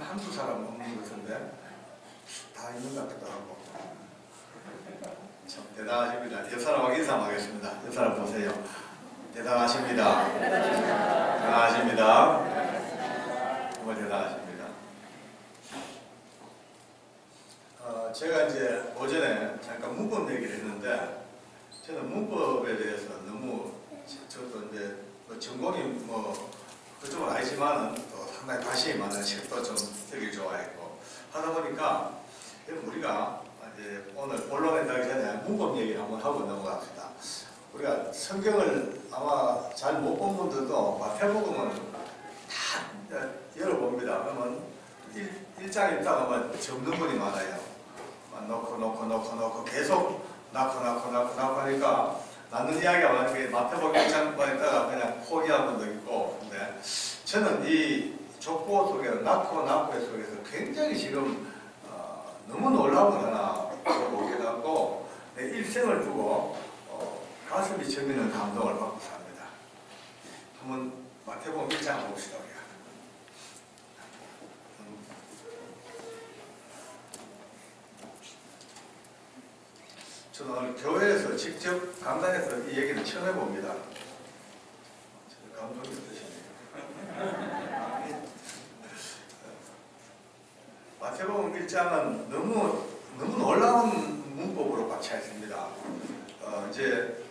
한두 사람 없는 것 같은데 다 있는 것 같기도 하고. 참 대단하십니다. 옆 사람하고 인사하겠습니다. 옆 사람 보세요. 대단하십니다. 대단하십니다. 정말 대단하십니다. 제가 이제 오전에 잠깐 문법 얘기를 했는데, 저는 문법에 대해서 너무, 저도 이제 전공이 그쪽은 아니지만은 또 상당히 관심이 많은 책도 좀 되게 좋아했고 하다 보니까 우리가 이제 오늘 본론에 가기 전에 문법 얘기를 한번 하고 넘어갑시다. 우리가 성경을 아마 잘 못 본 분들도 마태복음은 다 열어봅니다. 그러면 1장 읽다가 뭐 접는 분이 많아요. 넣고 계속 낳고 하니까 낳는 이야기가 많은데 마태복음 1장만 있다가 그냥 포기한 분도 있고. 근데 저는 이 족보 속에 낳고의 속에서 굉장히 지금 너무 놀라운 걸 하나 보게 되고 내 일생을 두고 가슴이 저리는 감동을 받고 삽니다. 한번 마태복음 1장 봅시다. 우리가. 저는 오늘 교회에서 직접 강단에서 이 얘기를 처음 해봅니다. 감동이 어떠시네요. 마태복음 1장은 너무 놀라운 문법으로 꽉 차 있습니다. 이제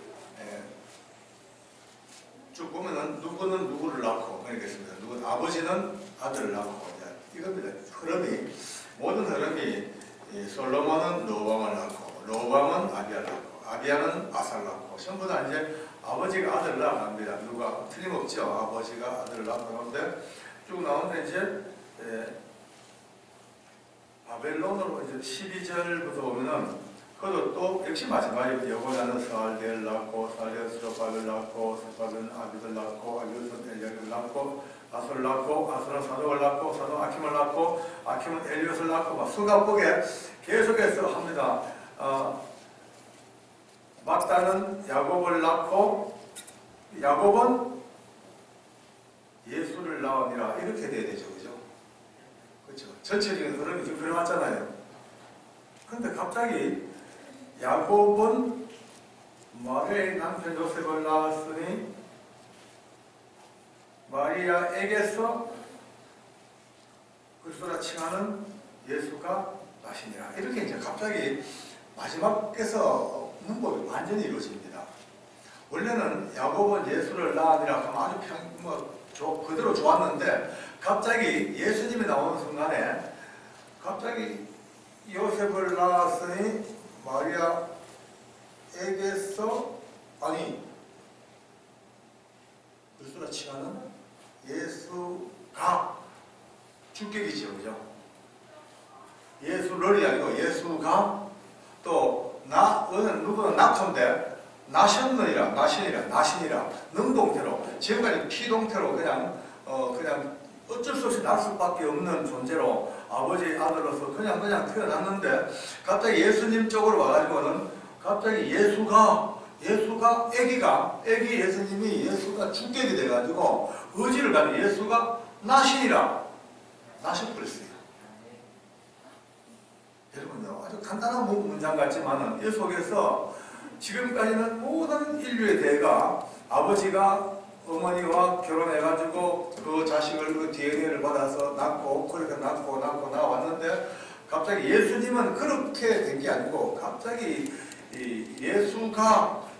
쭉 보면은 누구는 누구를 낳고 그러겠습니다. 누구는 아버지는 아들을 낳고 이겁니다. 흐름이 모든 흐름이 솔로몬은 로밤을 낳고 로밤은 아비야를 낳고 아비야는 아사를 낳고 전부 다 이제 아버지가 아들을 낳습니다. 누가 틀림없죠. 아버지가 아들을 낳고 하는데 쭉 나오는데 이제 바벨론으로 이제 12절부터 보면은 그것도 또 역시 마찬가지로 여호야는 스알델을 낳고 스알델은 스룹바벨을 낳고 스룹바벨은 아비를 낳고 아비는 엘리야를 낳고 아솔을 낳고 아솔은 사독을 낳고 사독은 아킴을 낳고 아킴은 엘리엇을 낳고 막 수가복에 계속해서 합니다. 막다는 야곱을 낳고 야곱은 예수를 낳으니라 이렇게 돼야 되죠. 그죠? 그렇죠. 전체적인 흐름이 지금 그려놨잖아요. 그런데 갑자기 야곱은 마리아의 남편 요셉을 낳았으니 마리아에게서 그리스도라 칭하는 예수가 나시니라. 이렇게 이제 갑자기 마지막에서 문법이 완전히 이루어집니다. 원래는 야곱은 예수를 낳으니라 하면 아주 그대로 좋았는데 갑자기 예수님이 나오는 순간에 갑자기 요셉을 낳았으니 마리아에게서 그리스도라 칭하는 예수가 주격이죠. 그죠? 예수를이 아니고 예수가 또 누구는 낙토인데 나시니라 능동태로 지금까지 피동태로 그냥 어쩔 수 없이 날 수밖에 없는 존재로 아버지의 아들로서 그냥 태어났는데 갑자기 예수님 쪽으로 와가지고는 갑자기 예수가 애기 예수님이 예수가 주격이 돼가지고 의지를 가지고 예수가 나시니라 나셔버렸어요. 여러분요, 아주 간단한 문장 같지만은 이 속에서 지금까지는 모든 인류의 대가 아버지가 어머니와 결혼해가지고 그 자식을 그 DNA를 받아서 낳고 그렇게 낳고 나왔는데 갑자기 예수님은 그렇게 된 게 아니고 갑자기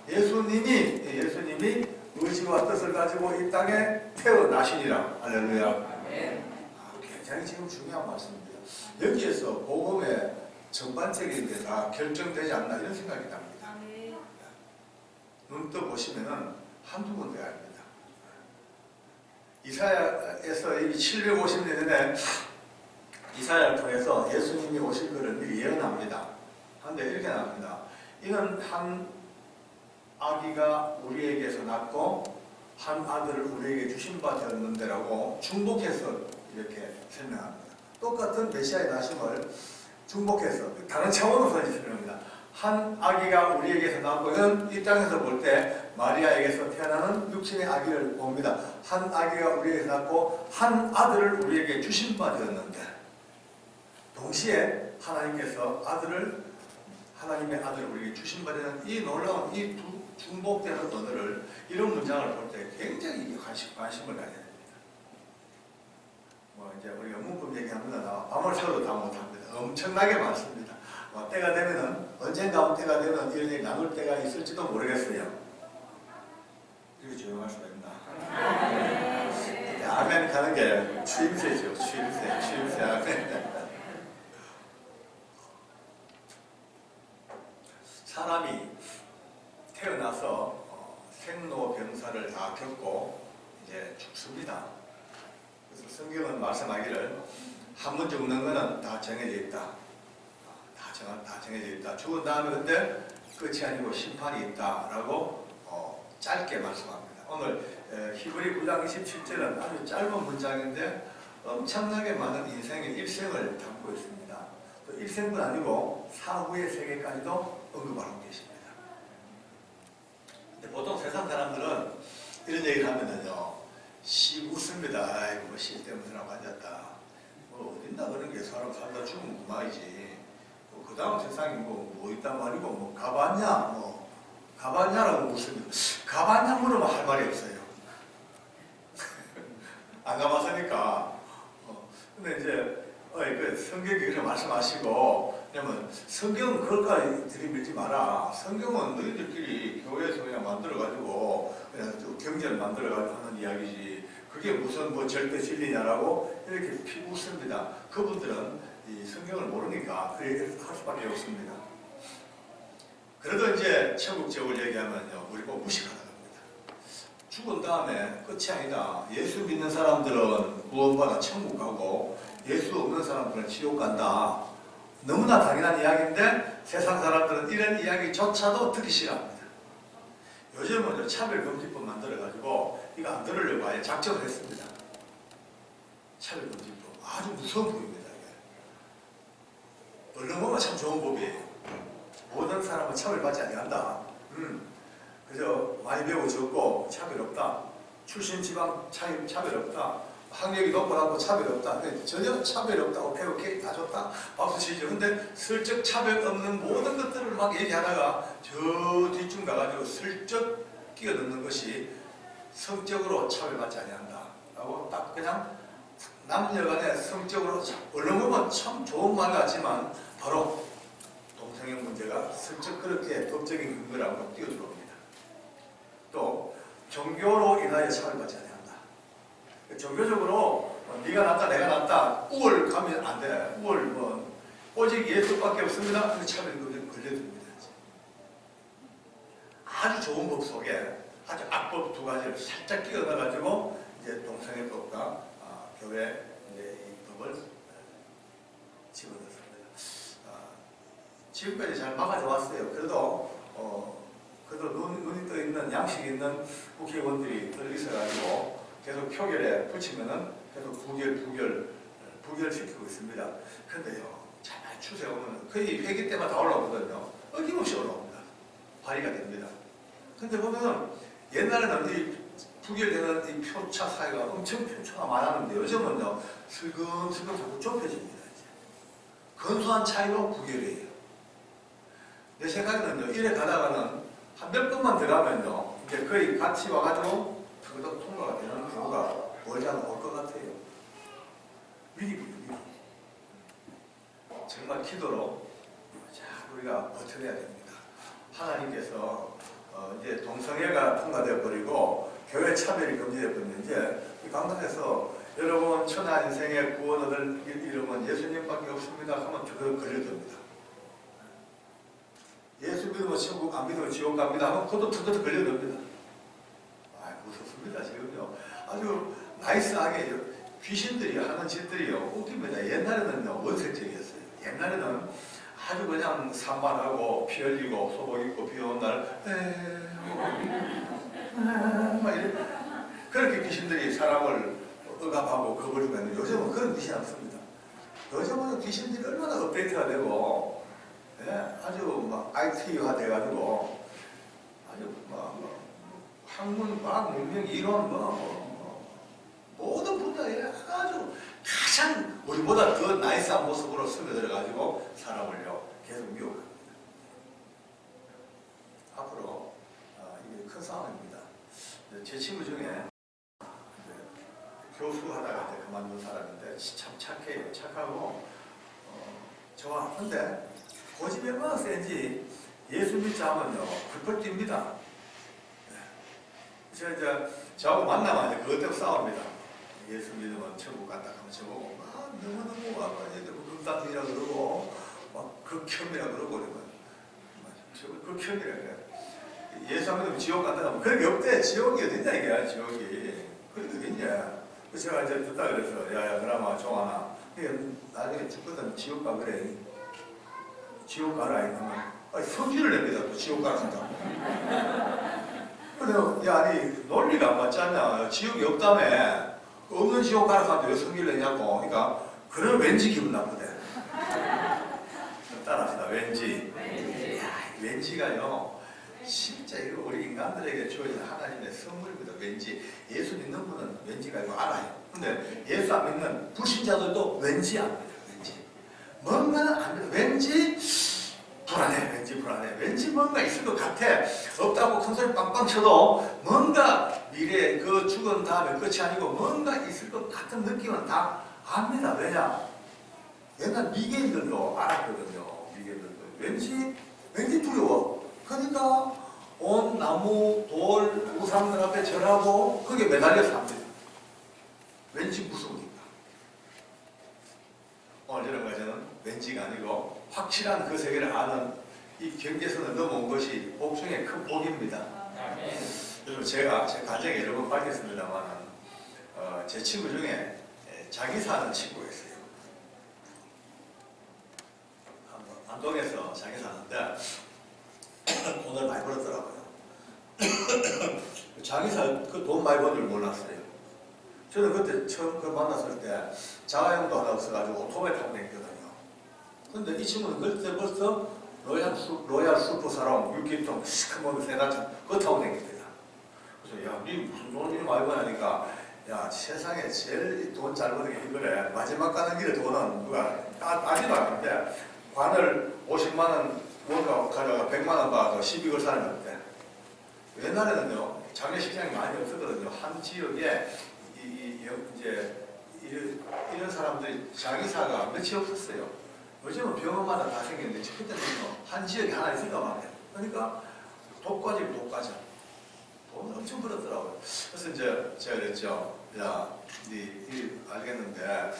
예수님이 의지와 뜻을 가지고 이 땅에 태어나시니라. 할렐루야. 굉장히 지금 중요한 말씀입니다. 여기에서 복음의 전반적인 게 다 결정되지 않나 이런 생각이 납니다. 눈 떠 보시면은 한두 군데 압니다. 이사야에서 이 750년 전에 이사야를 통해서 예수님이 오실 것을 미리 예언합니다. 한데 이렇게 나옵니다. 이는 한 아기가 우리에게서 낳고 한 아들을 우리에게 주신 바 되었는데라고 중복해서 이렇게 설명합니다. 똑같은 메시아의 나심을 중복해서 다른 차원으로 설명합니다. 한 아기가 우리에게서 낳고, 이건 이 땅에서 볼 때 마리아에게서 태어나는 육신의 아기를 봅니다. 한 아기가 우리에게서 낳고 한 아들을 우리에게 주신 바 되었는데, 동시에 하나님께서 하나님의 아들을 우리에게 주신 바 되는 이 놀라운 이 두 중복되는 언어를, 이런 문장을 볼 때 굉장히 관심을 가져야 됩니다. 뭐 이제 우리가 문법 얘기하면 밤을 새워도 다 못합니다. 엄청나게 많습니다. 때가 되면은, 언젠가 때가 되면 이런 얘기 나눌 때가 있을지도 모르겠어요. 이렇게 조용할 수가 있나? 아멘 가는 게 추임새죠. 추임새 아멘. 사람이 태어나서 생로병사를 다 겪고 이제 죽습니다. 그래서 성경은 말씀하기를 한 번 죽는 것은 다 정해져 있다. 다 정해져 있다. 죽은 다음에 근데 끝이 아니고 심판이 있다라고 짧게 말씀합니다. 오늘 히브리 9장 27절은 아주 짧은 문장인데 엄청나게 많은 인생의 일생을 담고 있습니다. 또 일생뿐 아니고 사후의 세계까지도 언급하고 계십니다. 근데 보통 세상 사람들은 이런 얘기를 하면은요, 웃습니다. 아이고, 뭐 쓸데없는 앉았다. 뭐 어딨나 그런 게 사람 살다 죽으면 그만이지. 그 다음 세상이 뭐 있단 말이고, 뭐 가봤냐라고 묻습니다. 가봤냐 물으면 할 말이 없어요. 안 가봤으니까. 근데 이제 그 성경이 그렇게 말씀하시고, 왜냐면 성경은 그것까지 들이밀지 마라. 성경은 너희들끼리 교회에서 그냥 만들어가지고 그냥 경제를 만들어가지고 하는 이야기지. 그게 무슨 뭐 절대 진리냐라고 이렇게 피웃습니다. 그분들은 이 성경을 모르니까 그렇게 할 수밖에 없습니다. 그래도 이제 천국 지옥을 얘기하면요, 우리 뭐 무식하다 겁니다. 죽은 다음에 끝이 아니다. 예수 믿는 사람들은 구원받아 천국 가고 예수 없는 사람들은 지옥 간다. 너무나 당연한 이야기인데 세상 사람들은 이런 이야기조차도 듣기 싫어합니다. 요즘은 차별금지법 만들어가지고 이거 안 들으려고 아예 작정을 했습니다. 차별금지법 아주 무서운 법입니다. 얼른 보면 참 좋은 법이에요. 모든 사람은 차별받지 아니한다. 그저 많이 배워졌고 차별 없다. 출신 지방 차별 없다. 학력이 높고 낮고 차별 없다. 전혀 차별 없다. 오케이 다 좋다. 박수 치죠. 근데 슬쩍 차별 없는 모든 것들을 막 얘기하다가 저 뒤쯤 가가지고 슬쩍 끼어넣는 것이 성적으로 차별받지 아니한다 라고 딱 그냥 남녀간에 성적으로, 얼른 보면 참 좋은 말 같지만 바로 동성애 문제가 슬쩍 그렇게 법적인 근거라고 뛰어들어옵니다. 또 종교로 인하여 차별받지 아니한다. 종교적으로 네가 낫다 내가 낫다 우월 가면 안 돼. 우월 오직 예수밖에 없습니다. 근데 차별금지 걸려듭니다. 아주 좋은 법 속에 아주 악법 두 가지를 살짝 끼워 넣어가지고 이제 동성애법과 교회 이제 이 법을 집어넣습니다. 지금까지 잘 막아져 왔어요. 그래도 눈이 떠 있는 양식 있는 국회의원들이 있어가지고 계속 표결에 붙이면은 계속 부결시키고 있습니다. 근데요, 잘 추세 오면 거의 회기 때마다 올라오거든요. 어김없이 올라옵니다. 발의가 됩니다. 근데 보면 옛날에는 이 부결되는 이 표차 사이가 엄청 표차가 많았는데 요즘은요, 슬금슬금 자꾸 좁혀집니다. 이제. 근소한 차이로 부결이에요. 내 생각에는요, 이래 가다가는 한 몇 번만 들어가면요, 이제 거의 같이 와가지고 그것도 통과가 되는 경우가 멀지 않아 올 것 같아요. 미리. 정말 기도로 우리가 버텨내야 됩니다. 하나님께서 이제 동성애가 통과되어 버리고 교회 차별이 금지되어 버리면 이제 이 강단에서 여러분 천하 인생의 구원 얻을 이름은 예수님밖에 없습니다 하면 그거 걸려듭니다. 예수 믿으면 천국, 안 믿으면 지옥 갑니다 하면 그것도 턱턱 걸려듭니다. 무섭습니다. 지금요. 아주 나이스하게 귀신들이 하는 짓들이요. 웃깁니다. 옛날에는요, 원색적이었어요. 옛날에는 아주 그냥 산만하고 피 흘리고 소복 입고 비 오는 날 막 이래. 그렇게 귀신들이 사람을 억압하고 겁을 주고 있는데 요즘은 그런 귀신 없습니다. 요즘은 귀신들이 얼마나 업데이트가 되고 예, 아주 막 IT화 돼가지고 아주 학문, 과학, 문명, 이론 모든 분야에 아주 가장 우리보다 더 나이스한 모습으로 스며들어가지고 사람을요 계속 미혹합니다. 앞으로 이게 큰 싸움입니다. 제 친구 중에 교수 하다가 이제 그만둔 사람인데 참 착해요. 착하고 좋아. 근데 고집이 얼마나 센지 예수 믿자 하면요 불펄 뜁니다. 제가 이제 저하고 만나면 이제 그것 때문에 싸웁니다. 예수 믿으면 천국 간다 하면 저보고 너무너무 극단이라 그러고 막 극혐이라 그러고 극혐이라 그래. 예수 안 믿으면 지옥 간다 하면 그런 게 없대. 지옥이 어딨냐 이게 지옥이. 그런 게 어딨냐. 제가 이제 듣다 그래서 야야 그나마 종하나 나중에 죽거든 지옥 가 그래. 지옥 가라 이러면 성질을 냅니다. 또 지옥 가라 한다고. 그래서 야 아니 논리가 안 맞지 않냐. 지옥이 없다며. 없는 지옥 가라 하는데 왜 성질을 내냐고. 그러니까 그런 왠지 기분 나쁘대. 따라합시다. 왠지. 야, 왠지가요. 진짜 이거 우리 인간들에게 주어진 하나님의 선물입니다. 왠지. 예수 믿는 분은 왠지가 이거 알아요. 근데 예수 안 믿는 불신자들도 왠지 압니다. 왠지. 뭔가는 안 믿어. 왠지 불안해. 왠지 불안해. 왠지 뭔가 있을 것 같아. 없다고 큰소리 빵빵 쳐도 뭔가 미래에 그 죽은 다음에 끝이 아니고 뭔가 있을 것 같은 느낌은 다 압니다. 왜냐? 옛날 미개인들도 알았거든요. 미개인들도. 왠지 두려워. 그러니까 온 나무, 돌, 우상들 앞에 절하고 그게 매달려서 삽니다. 왠지 무서우니까. 오늘 저런 과정은 왠지가 아니고 확실한 그 세계를 아는 이 경계선을 넘어온 것이 복중의 큰 복입니다. 그리고 제가 제 가정에 여러 번 밝혔습니다만 제 친구 중에 자기 사는 친구가 있어요. 안동에서 자기 사는데 돈을 많이 벌었더라고요. 자기 그 돈 많이 버는 줄 몰랐어요. 저는 그때 처음 그 만났을 때 자가용도 하나 없어가지고 오토바이 타고 다녔거든요. 근데 이 친구는 그때 벌써 로얄 슈퍼사랑 6기통 시커먼 세단차 그거 타고 다녔거든요. 그래서 야, 니 무슨 돈을 많이 버냐니까 야, 세상에 제일 돈 잘 버는 게 이거래. 마지막 가는 길에 돈은 누가 따지도 않는데 관을 50만 원 뭔가 가져가 100만 원 받아도 12개월 사는 건데 옛날에는요 장례식장이 많이 없었거든요. 한 지역에 이제 이런 사람들이 자기사가 몇이 없었어요. 요즘은 병원마다 다 생겼는데 그때는 한 지역에 하나 있을까 말이에요. 그러니까 독과집 돈을 엄청 벌었더라고요. 그래서 이제 제가 그랬죠. 야, 니 알겠는데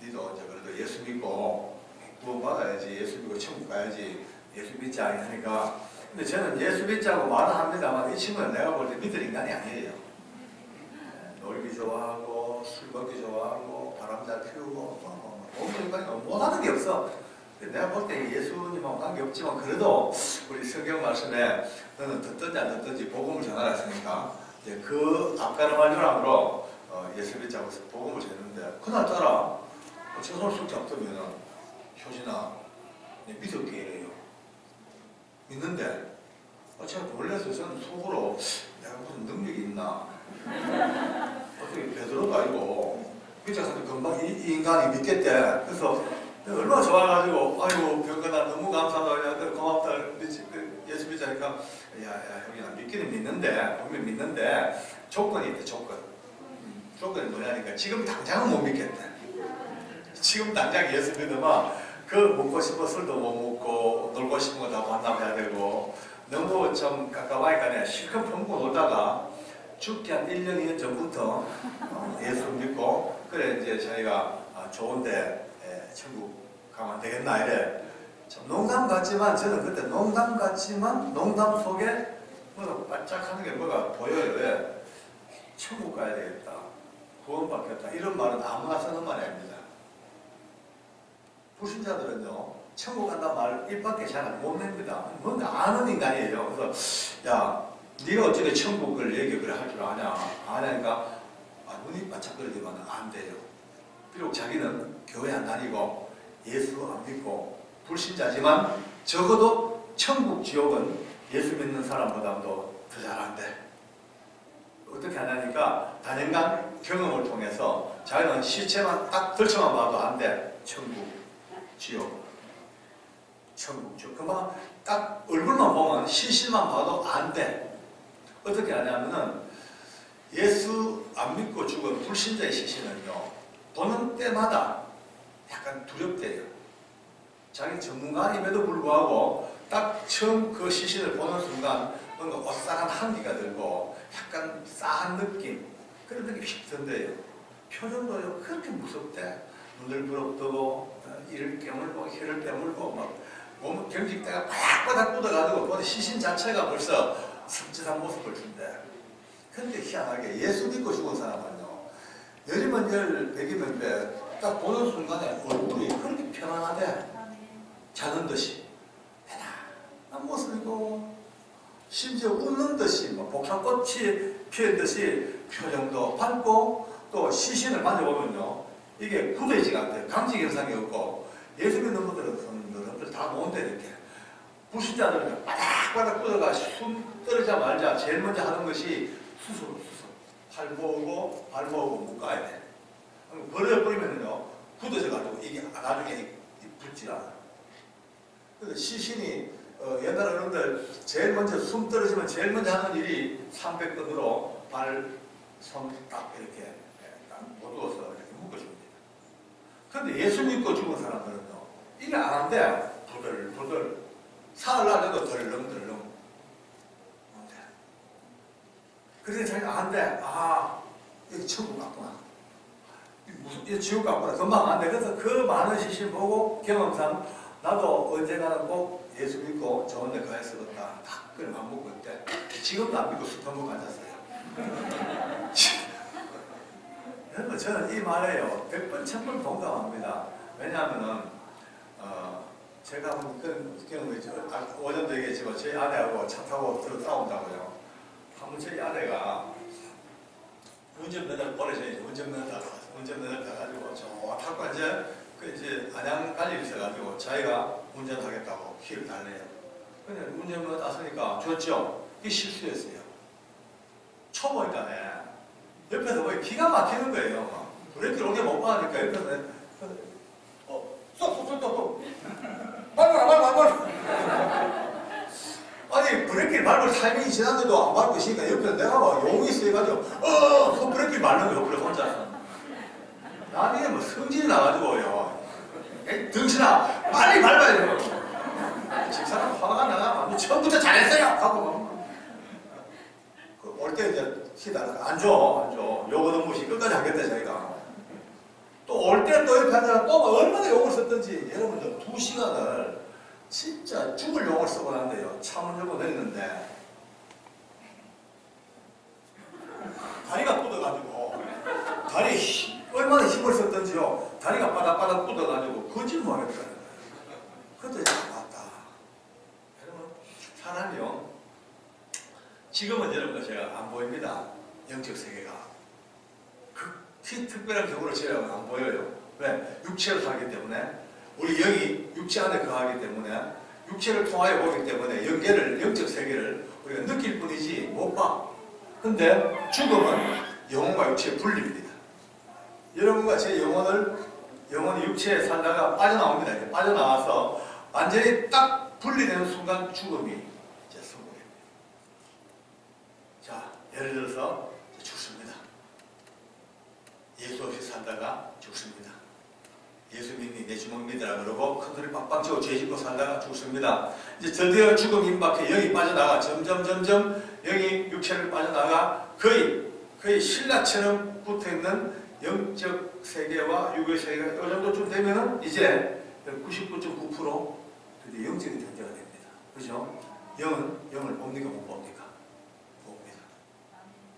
니도 이제 그래도 예수 믿고 구원 받아야지. 예수 믿고 천국 가야지. 예수 믿지 않으니까. 근데 저는 예수 믿자고 말은 합니다만 이 친구는 내가 볼 때 믿을 인간이 아니에요. 놀기 좋아하고 술 먹기 좋아하고 바람 잘 피우고 모든 인간이 못하는 게 없어. 내가 볼 때 예수님하고 관계없지만 그래도 우리 성경 말씀에 너는 듣든지 안 듣든지 복음을 전하라 했으니까 이제 그 앞가름 요람으로 예수 믿자고 복음을 전했는데 그날따라 저손 잡더면은 효진아 믿을게 이래요. 믿는데 제가 놀라서 저는 속으로 내가 무슨 능력이 있나 어떻게 베드로가 아니고 그자한테 금방 이 인간이 믿겠대. 그래서 얼마나 좋아가지고 아이고 병건아 너무 감사하다 고맙다 예수 믿자니까 야 형이나 믿기는 믿는데 분명 믿는데 조건이 있대. 조건이 뭐냐니까 지금 당장은 못 믿겠대. 지금 당장 예수 믿으면 그 먹고 싶은 술도 못 먹고 놀고 싶은 거 다 반납해야 되고 너무 좀 가까워하니까 실컷 품고 놀다가 죽기 한 1년, 2년 전부터 예수 믿고 그래 이제 자기가 좋은데 천국 가면 되겠나 이래. 참 농담 같지만 저는 그때 농담 같지만 농담 속에 뭐가 반짝하는 게 뭐가 보여요. 왜? 천국 가야 되겠다. 구원받겠다. 이런 말은 아무나 쓰는 말이 아닙니다. 불신자들은요 천국 간다는 말 입밖에 잘 못 냅니다. 뭔가 아는 인간이에요. 그래서 야 네가 어떻게 천국을 얘기 그래 할 줄 아냐? 아냐니까 눈이 반짝거리지만 안 돼요. 비록 자기는 교회 안 다니고 예수 안 믿고 불신자지만 적어도 천국 지옥은 예수 믿는 사람보다도 더 잘한대. 어떻게 하냐니까 단연간 경험을 통해서 자기는 시체만 딱 들쳐만 봐도 안 돼. 천국, 지옥, 천국, 지옥. 그만 딱 얼굴만 보면 시신만 봐도 안 돼. 어떻게 하냐면은 예수 안 믿고 죽은 불신자의 시신은요, 보는 때마다 약간 두렵대요. 자기 전문가임에도 불구하고 딱 처음 그 시신을 보는 순간 뭔가 오싹한 한기가 들고 약간 싸한 느낌, 그런 느낌이 휙 든대요. 표정도요 그렇게 무섭대. 눈을 부릅뜨고 이를 깨물고 혀를 깨물고 막 몸 경직대가 바닥바닥 굳어가지고 보는 시신 자체가 벌써 섬찟한 모습을 준대. 근데 희한하게 예수 믿고 죽은 사람은요, 열이면 열, 백이면 백, 딱 보는 순간에 얼굴이 그렇게 편안하대. 자는 듯이 편안한 모습이고, 심지어 웃는 듯이 뭐 복향꽃이 피는 듯이 표정도 밝고, 또 시신을 만져보면요 이게 굳어지지가 않대요. 강직 현상이 없고, 예수 믿는 분들은 다 놓은데 이렇게 불신자들은 바닥바닥 굳어가 숨 떨어지자마자 제일 먼저 하는 것이 수술. 팔 모으고 발 모으고 묶어야 돼. 버려버리면요 굳어져가지고 이게 나중에 붙질 않아. 그래서 시신이 옛날 어른들 제일 먼저 숨 떨어지면 제일 먼저 하는 일이 300건으로 발, 손 딱 이렇게 딱 모두어서 이렇게 묶어줍니다. 그런데 예수 믿고 죽은 사람들은요 이게 안 한대. 부들부들 사흘날에도 덜렁덜렁. 그래서 자기가 안 돼. 아, 여기 천국 같구나. 무슨, 지옥 같구나. 금방 안 돼. 그래서 그 많은 시신 보고 경험상 나도 언젠가는 꼭 예수 믿고 좋은 데 가야 쓰겠다. 다 그걸 안 먹고 있대. 지금도 안 믿고 술 먹고 앉았어요. 여러분, 저는 이 말에요 100번, 1000번 동감합니다. 왜냐하면은, 제가 그 경험이 있죠. 오전도 얘기했지만 저희 아내하고 차 타고 들어 싸운다고요. 한번 저희 아내가 운전면허를 버려줘야지. 운전면허 따가지고 저 타고 이제 안양 갈 일이 있어가지고 자기가 운전하겠다고 키를 달래요. 근데 운전면허 땄으니까 줬죠. 이게 실수였어요. 초보니까네. 옆에서 뭐 기가 막히는 거예요. 브레이크를 오게 못 받으니까 옆에서 쏙 밟아라. 아니 브레이크를 밟을 타이밍이 지났는데도 안 밟고 있으니까 옆에서 내가 막 용이 있어가지고 그 브레이크를 밟는 거예요. 그래 혼자서. 나중에 뭐 성질이 나가지고요. 에이 등신아 빨리 밟아야 돼요. 집사람 화가 나가. 처음부터 잘했어요. 하고 올 때 이제 기다려. 안 줘. 요거 무시 끝까지 하겠다 자기가. 또 올 때 또 옆에 앉아서 또 얼마나 욕을 썼던지. 여러분들 2시간을 진짜 죽을 욕을 쓰고 난데요. 차문 열고 내리는데 다리가 굳어가지고 얼마나 힘을 썼던지요. 다리가 바닥바닥 굳어가지고 거짓말 했다는 거예요. 그때 왔다. 여러분 사람이요. 지금은 여러분 제가 안 보입니다. 영적 세계가. 특별한 경우로 제가 안 보여요. 왜? 육체로 살기 때문에. 우리 영이 육체 안에 거하기 때문에 육체를 통하여 보기 때문에 영적 세계를 우리가 느낄 뿐이지 못 봐. 근데 죽음은 영혼과 육체의 분리입니다. 여러분과 제 영혼이 육체에 살다가 빠져나옵니다. 이제 빠져나와서 완전히 딱 분리되는 순간 죽음이 이제 성공입니다. 자, 예를 들어서 죽습니다. 예수 없이 살다가 죽습니다. 예수 믿니 내 주먹 믿으라 그러고 큰소리 빡빡 치고 죄 짓고 살다가 죽습니다. 이제 드디어 죽음 임박해 영이 빠져나가 점점 영이 육체를 빠져나가 거의 신라처럼 붙어있는 영적 세계와 육의 세계가 이 정도쯤 되면은 이제 99.9% 드디어 영적인 존재가 됩니다. 그죠? 영은 영을 봅니까 못 봅니까? 봅니다.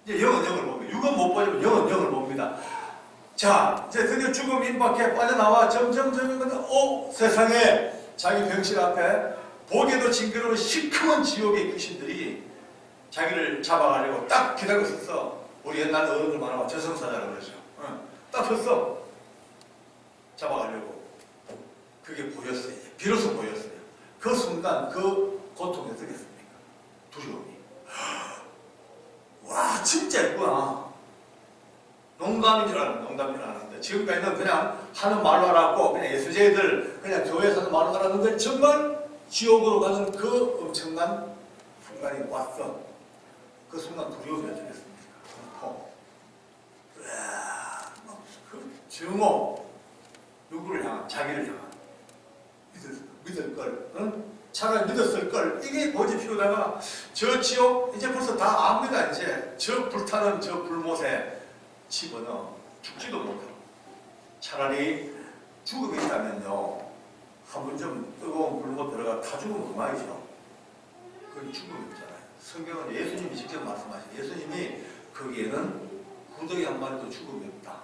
이제 영은 영을 봅니다. 육은 못 보지만 영은 영을 봅니다. 자, 이제 드디어 죽음 임박해 빠져나와 점점 세상에 자기 병실 앞에 보기에도 징그러운 시커먼 지옥의 귀신들이 자기를 잡아가려고 딱 기다리고 있었어. 우리 옛날 어른들 말하면 저승사자라고 그러죠. 딱 섰어. 잡아가려고. 그게 보였어요. 비로소 보였어요. 그 순간 그 고통이 어떻겠습니까? 두려움이. 와, 진짜 있구나. 농담인 줄 알았는데 지금까지는 그냥 하는 말로 알았고 그냥 예수제들 그냥 교회에서 하는 말로 알았는데 정말 지옥으로 가는 그 엄청난 순간이 왔어. 그 순간 두려움이 어쩌겠습니까? 공포. 그 증오. 누구를 향한? 자기를 향한. 믿을 걸. 응? 차라리 믿었을 걸. 이게 고집 피우다가 저 지옥 이제 벌써 다 압니다. 이제 저 불타는 저 불못에 집어넣어 죽지도 못하고. 차라리 죽음이 있다면요. 한 번 좀 뜨거운 불못 들어가 다 죽으면 그만이죠. 그건 죽음이잖아요. 성경은 예수님이 직접 말씀하신 예수님이 거기에는 구더기 한 마리도 죽음이 없다.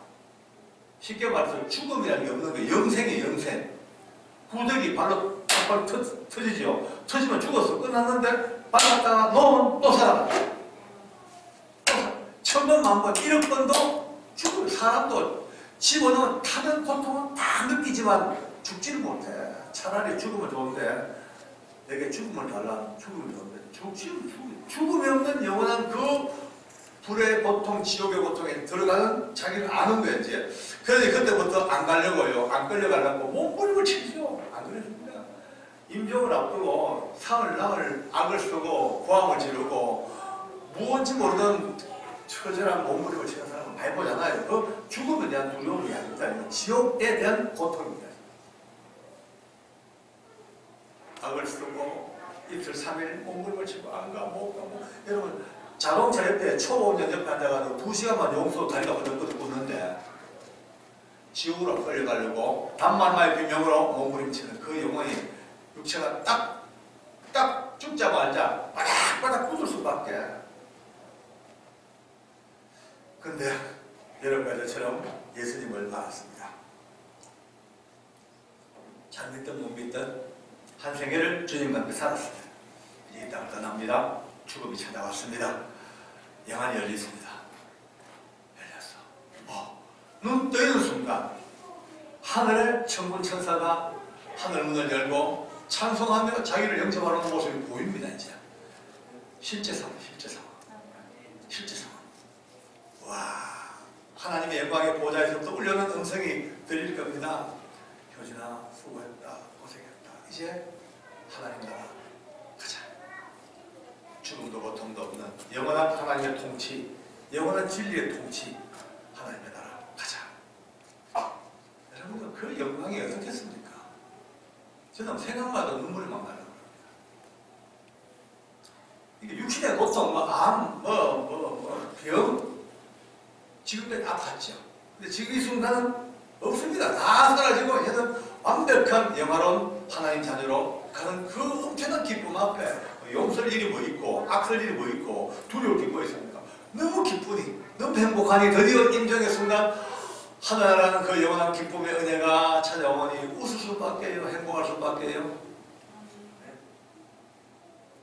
쉽게 말해서 죽음이라는 게 없는 거예요. 영생이에요. 영생. 구더기 발로 팍팍 터지죠. 터지면 죽었어. 끝났는데 발 갖다가 놓으면 또 살아나. 천번 만번 1억 번도 죽을 사람도 집어넣은 타는 고통은 다 느끼지만 죽지를 못해. 차라리 죽으면 좋은데 내게 죽음을 달라. 죽으면 좋은데 죽음이 없는 영원한 그 불의 고통, 지옥의 고통에 들어가는 자기를 아는 거야 이제. 그래서 그때부터 안 가려고요. 안 끌려가려고 몸부림을 치죠. 안 그랬습니다. 임종을 앞두고 상을 낭을 악을 쓰고 고함을 지르고 무언지 모르는 처절한 몸부림을 치는 사람은 많이 보잖아요. 그 죽음에 대한 두려움이 아닙니다. 지옥에 대한 고통입니다. 악을 쓰고 이틀 3일 몸부림을 치고 안 가, 못 가, 여러분 자동차 옆에 초보 운전 옆에 앉아가지고 2시간만 용서 다리가 버덕버덕 붓는데 지옥으로 끌려가려고 단말마의 비명으로 몸부림치는 그 영혼이 육체가 딱 죽자마자 바닥바닥 굳을 수밖에. 근데 여러분과 저처럼 예수님을 알았습니다. 잘 믿든 못 믿든 한 생애를 주님과 함께 살았습니다. 이 땅을 떠납니다. 죽음이 찾아왔습니다. 영안이 열렸습니다. 열렸어. 눈 뜨이는 순간 하늘의 천군 천사가 하늘 문을 열고 찬송하며 자기를 영접하는 모습이 보입니다. 이제 실제 상황. 와, 하나님의 영광의 보좌에서부터 울려는 음성이 들릴 겁니다. 효진아, 수고했다, 고생했다. 이제 하나님 나라 가자. 죽음도 고통도 없는 영원한 하나님의 통치, 영원한 진리의 통치, 하나님의 나라 가자. 여러분들 그 영광이 어떻겠습니까? 저는 생각마다 눈물이 막 나는 겁니다. 이게 육신의 고통, 암, 병, 지금까지 다 봤죠. 근데 지금 이 순간은 없습니다. 다 사라지고 이제는 완벽한 영화로운 하나님 자녀로 가는 그 엄청난 기쁨 앞에 용설 일이 뭐 있고 악설 일이 뭐 있고 두려울 게 뭐 있습니까? 너무 기쁘니 너무 행복하니 드디어 임종의 순간 하나라는 그 영원한 기쁨의 은혜가 찾아오니 웃을 수밖에요. 행복할 수밖에요.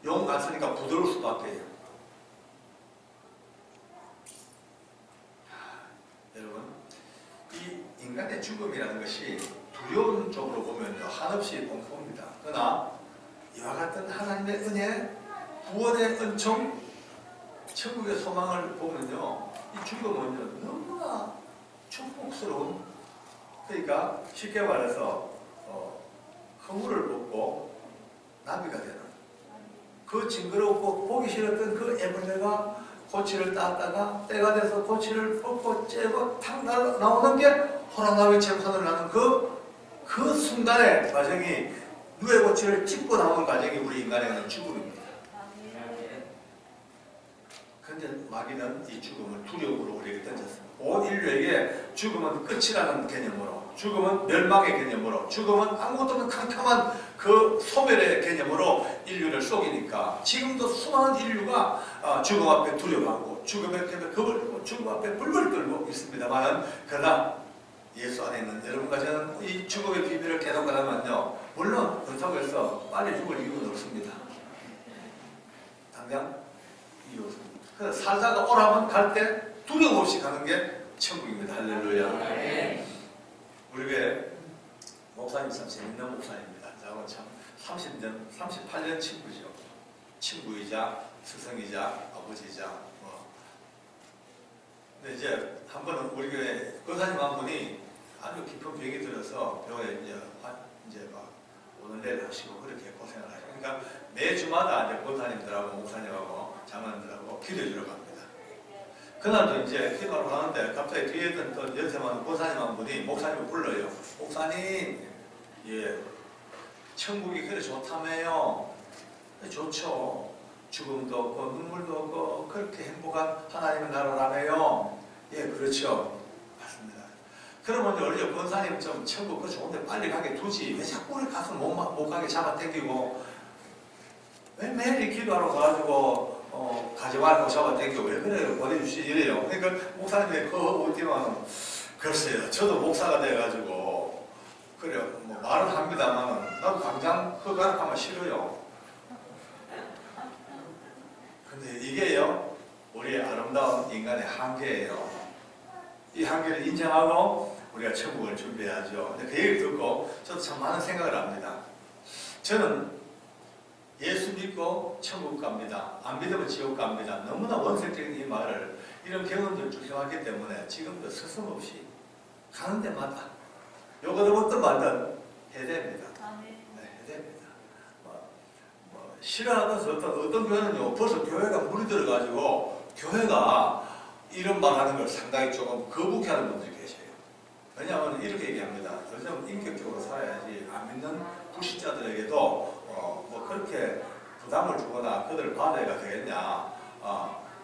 용 갔으니까 부드러울 수밖에요. 여러분, 이 인간의 죽음이라는 것이 두려운 쪽으로 보면요 한없이 공포입니다. 그러나 이와 같은 하나님의 은혜, 구원의 은총, 천국의 소망을 보면요 이 죽음은요 너무나 축복스러운, 그러니까 쉽게 말해서 허물을 벗고 나비가 되는 그 징그럽고 보기 싫었던 그 애벌레가 고치를 땄다가 때가 돼서 고치를 벗고 째고 탁 나오는 게 호랑나비처럼 하늘을 나는 그 순간의 과정이 누의 고치를 찝고 나오는 과정이 우리 인간의 죽음입니다. 그런데 마귀는 이 죽음을 두려움으로 우리에게 던졌습니다. 온 인류에게 죽음은 끝이라는 개념으로, 죽음은 멸망의 개념으로, 죽음은 아무것도 없는 캄캄한 그 소멸의 개념으로 인류를 속이니까 지금도 수많은 인류가 죽음 앞에 두려워하고 죽음 앞에 겁을 들고 죽음 앞에 불을 끌고 있습니다만, 그러나 예수 안에 있는 여러분과 저는 이 죽음의 비밀을 깨닫고나면요 물론 그렇다고 해서 빨리 죽을 이유는 없습니다. 당장 이유 없습니다. 그래서 살다가 오라면 갈 때 두려움 없이 가는 게 천국입니다. 할렐루야. 우리 교회 목사님 참 재밌는 목사님입니다. 저하고 참 30년, 38년 친구죠. 친구이자 스승이자 아버지이자 뭐. 근데 이제 한 번은 우리 교회 권사님 한 분이 아주 깊은 병이 들어서 병원에 이제 막 오늘 내일 하시고 그렇게 고생을 하시고, 그러니까 매주마다 이제 권사님들하고 목사님하고 장로님들하고 기도해 주러 갑니다. 그날도 이제 기도하러 가는데 갑자기 뒤에 있던 또 연세 많은 권사님 한 분이 목사님을 불러요. 목사님, 예, 천국이 그래 좋다며요. 좋죠. 죽음도 없고 눈물도 없고 그렇게 행복한 하나님의 나라라며요. 예, 그렇죠. 맞습니다. 그러면 원래 권사님 좀 천국 그 좋은데 빨리 가게 두지. 왜 자꾸 우리 가서 못 가게 잡아당기고, 왜 매일 기도하러 가가지고 가져가고 잡아당기고 왜 그래요? 보내주시지 이래요. 그러니까 목사님이 어디만 글쎄요. 저도 목사가 돼가지고 그래요. 뭐 말은 합니다만 나도 당장 허가하면 싫어요. 근데 이게요, 우리의 아름다운 인간의 한계예요. 이 한계를 인정하고 우리가 천국을 준비해야죠. 근데 그 얘기를 듣고 저도 참 많은 생각을 합니다. 저는 예수 믿고 천국 갑니다. 안 믿으면 지옥 갑니다. 너무나 원색적인 이 말을, 이런 경험들을 쭉 해왔기 때문에 지금도 서슴없이 가는 데마다 요거든 어떤 말든 해야 됩니다. 네, 해야 됩니다. 싫어하면서 어떤 교회는요, 벌써 교회가 물이 들어가지고 교회가 이런 말 하는 걸 상당히 조금 거북해하는 분들이 계세요. 왜냐하면 이렇게 얘기합니다. 요즘 인격적으로 살아야지 안 믿는 불신자들에게도 뭐 그렇게 부담을 주거나 그들을 받아야 되겠냐.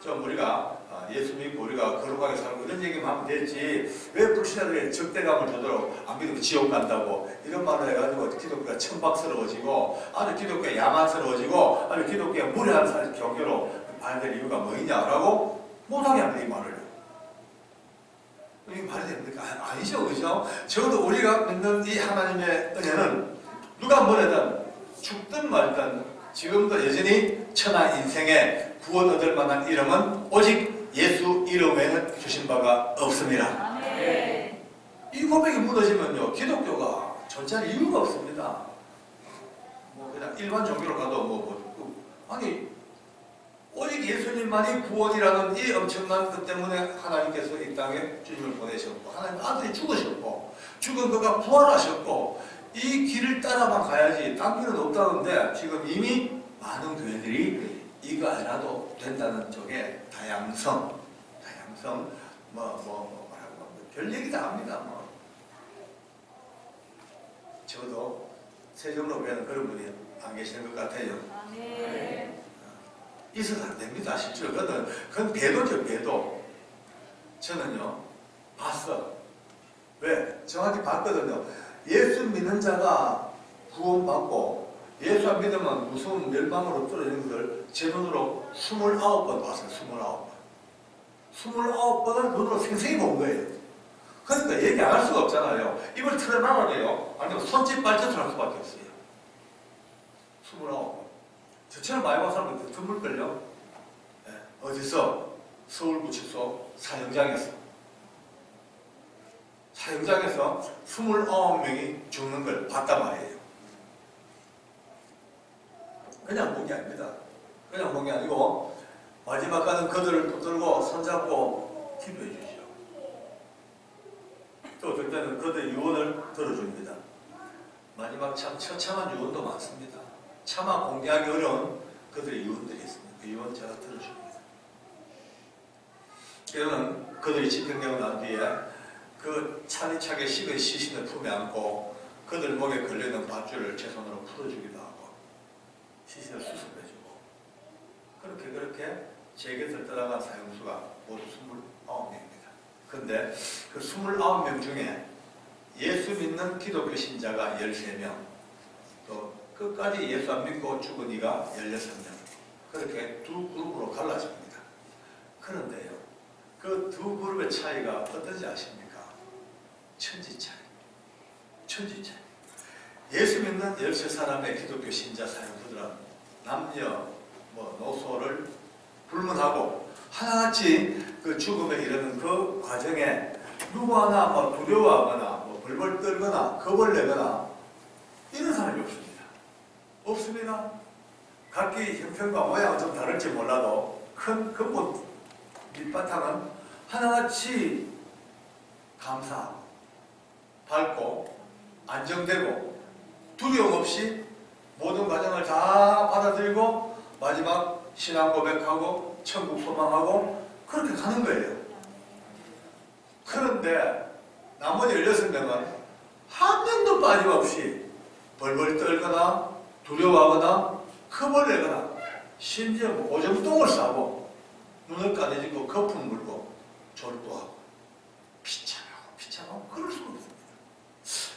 좀 우리가 예수 믿고 우리가 거룩하게 살고 이런 얘기만 하면 되지, 왜 불신자들에게 적대감을 주도록 안 믿으면 지옥 간다고 이런 말을 해가지고 기독교가 천박스러워지고 아주 기독교가 야만스러워지고 아주 기독교가 무례한 종교로 봐야 될 이유가 뭐냐라고 못하게 합니다. 이 말을. 이게 말이 됩니까? 아니죠, 그죠? 적어도 우리가 믿는 이 하나님의 은혜는 누가 뭐래든 죽든 말든 지금도 여전히 천하 인생에 구원 얻을 만한 이름은 오직 예수 이름 외에는 주신 바가 없습니다. 네. 이 고백이 무너지면요, 기독교가 존재할 이유가 없습니다. 뭐 그냥 일반 종교로 가도 아니 오직 예수님만이 구원이라는 이 엄청난 것 때문에 하나님께서 이 땅에 주님을 보내셨고, 하나님 아들이 죽으셨고, 죽은 그가 부활하셨고, 이 길을 따라만 가야지 딴 길은 없다는데 지금 이미 많은 교회들이 이거 아니라도 된다는 쪽에 다양성 뭐라고 별 얘기 다 합니다. 저도 세종로 교회는 그런 분이 안 계시는 것 같아요. 네. 있어서 안 됩니다. 실제로 그건 배도죠, 배도. 저는요 봤어. 왜? 정확히 봤거든요. 예수 믿는 자가 구원받고 예수 안 믿으면 무서운 멸망으로 떨어지는 것을 제 눈으로 29번 봤어요. 29번. 29번을 눈으로 생생히 본 거예요. 그러니까 얘기 안 할 수가 없잖아요. 입을 틀어놔야 돼요. 아니면 손짓 발짓을 할 수밖에 없어요. 29번. 저처럼 많이 본 사람은 드물걸요. 네. 어디서? 서울구치소 사형장에서 29명이 죽는 걸 봤단 말이에요. 그냥 본 게 아닙니다. 그냥 본 게 아니고 마지막 가는 그들을 붙들고 손잡고 기도해 주시오. 또 어떨 때는 그들의 유언을 들어줍니다. 마지막 참 처참한 유언도 많습니다. 차마 공개하기 어려운 그들의 유언들이 있습니다. 그 유언 제가 들어줍니다. 그러면 그들이 집행되고 난 뒤에 그 차례차게 식은 시신을 품에 안고 그들 목에 걸려있는 밧줄을 제 손으로 풀어주기도 하고 시신을 수습해주고 그렇게 제 곁을 떠나간 사형수가 모두 29명입니다. 그런데 그 29명 중에 예수 믿는 기독교 신자가 13명, 또 끝까지 예수 안 믿고 죽은 이가 16명, 그렇게 두 그룹으로 갈라집니다. 그런데요, 그 두 그룹의 차이가 어떤지 아십니까? 천지 차이. 예수 믿는 13사람의 기독교 신자 사형수들은 남녀, 노소를 불문하고 하나같이 그 죽음에 이르는 그 과정에 누구 하나 두려워하거나 벌벌 떨거나 겁을 내거나 이런 사람이 없습니다. 없습니다. 각기 형편과 모양은 좀 다를지 몰라도 큰 근본 밑바탕은 하나같이 감사하고 밝고 안정되고 두려움 없이 모든 과정을 다 받아들이고 마지막 신앙 고백하고 천국 소망하고 그렇게 가는 거예요. 그런데 나머지 16명은 한 명도 빠짐없이 벌벌 떨거나 두려워하거나 겁을 내거나 심지어 오줌똥을 싸고 눈을 까내지고 거품 물고 졸도하고 비참하고 그럴 수가 없습니다.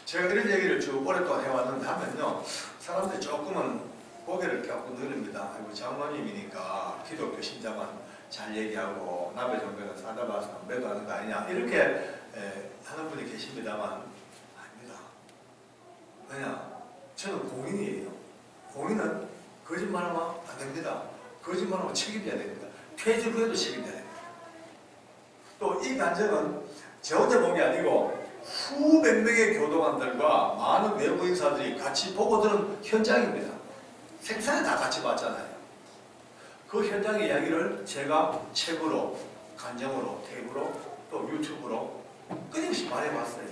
제가 이런 얘기를 쭉 오랫동안 해왔는데 하면요, 사람들이 조금은 고개를 깎고 늘립니다. 아이고 장로님이니까 기독교 신자만 잘 얘기하고 남의 종교는 사다 봐서 매도하는 거 아니냐 이렇게 하는 분이 계십니다만 아닙니다. 왜냐? 저는 공인이에요. 공인은 거짓말하면 안 됩니다. 거짓말하면 책임져야 됩니다. 퇴직 후에도 책임져야 됩니다. 또 이 간증은 저 혼자 본 게 아니고 수백 명의 교도관들과 많은 외부 인사들이 같이 보고 들은 현장입니다. 생사에 다 같이 봤잖아요. 그 현장의 이야기를 제가 책으로, 간증으로, 테이프로, 또 유튜브로 끊임없이 말해봤어요.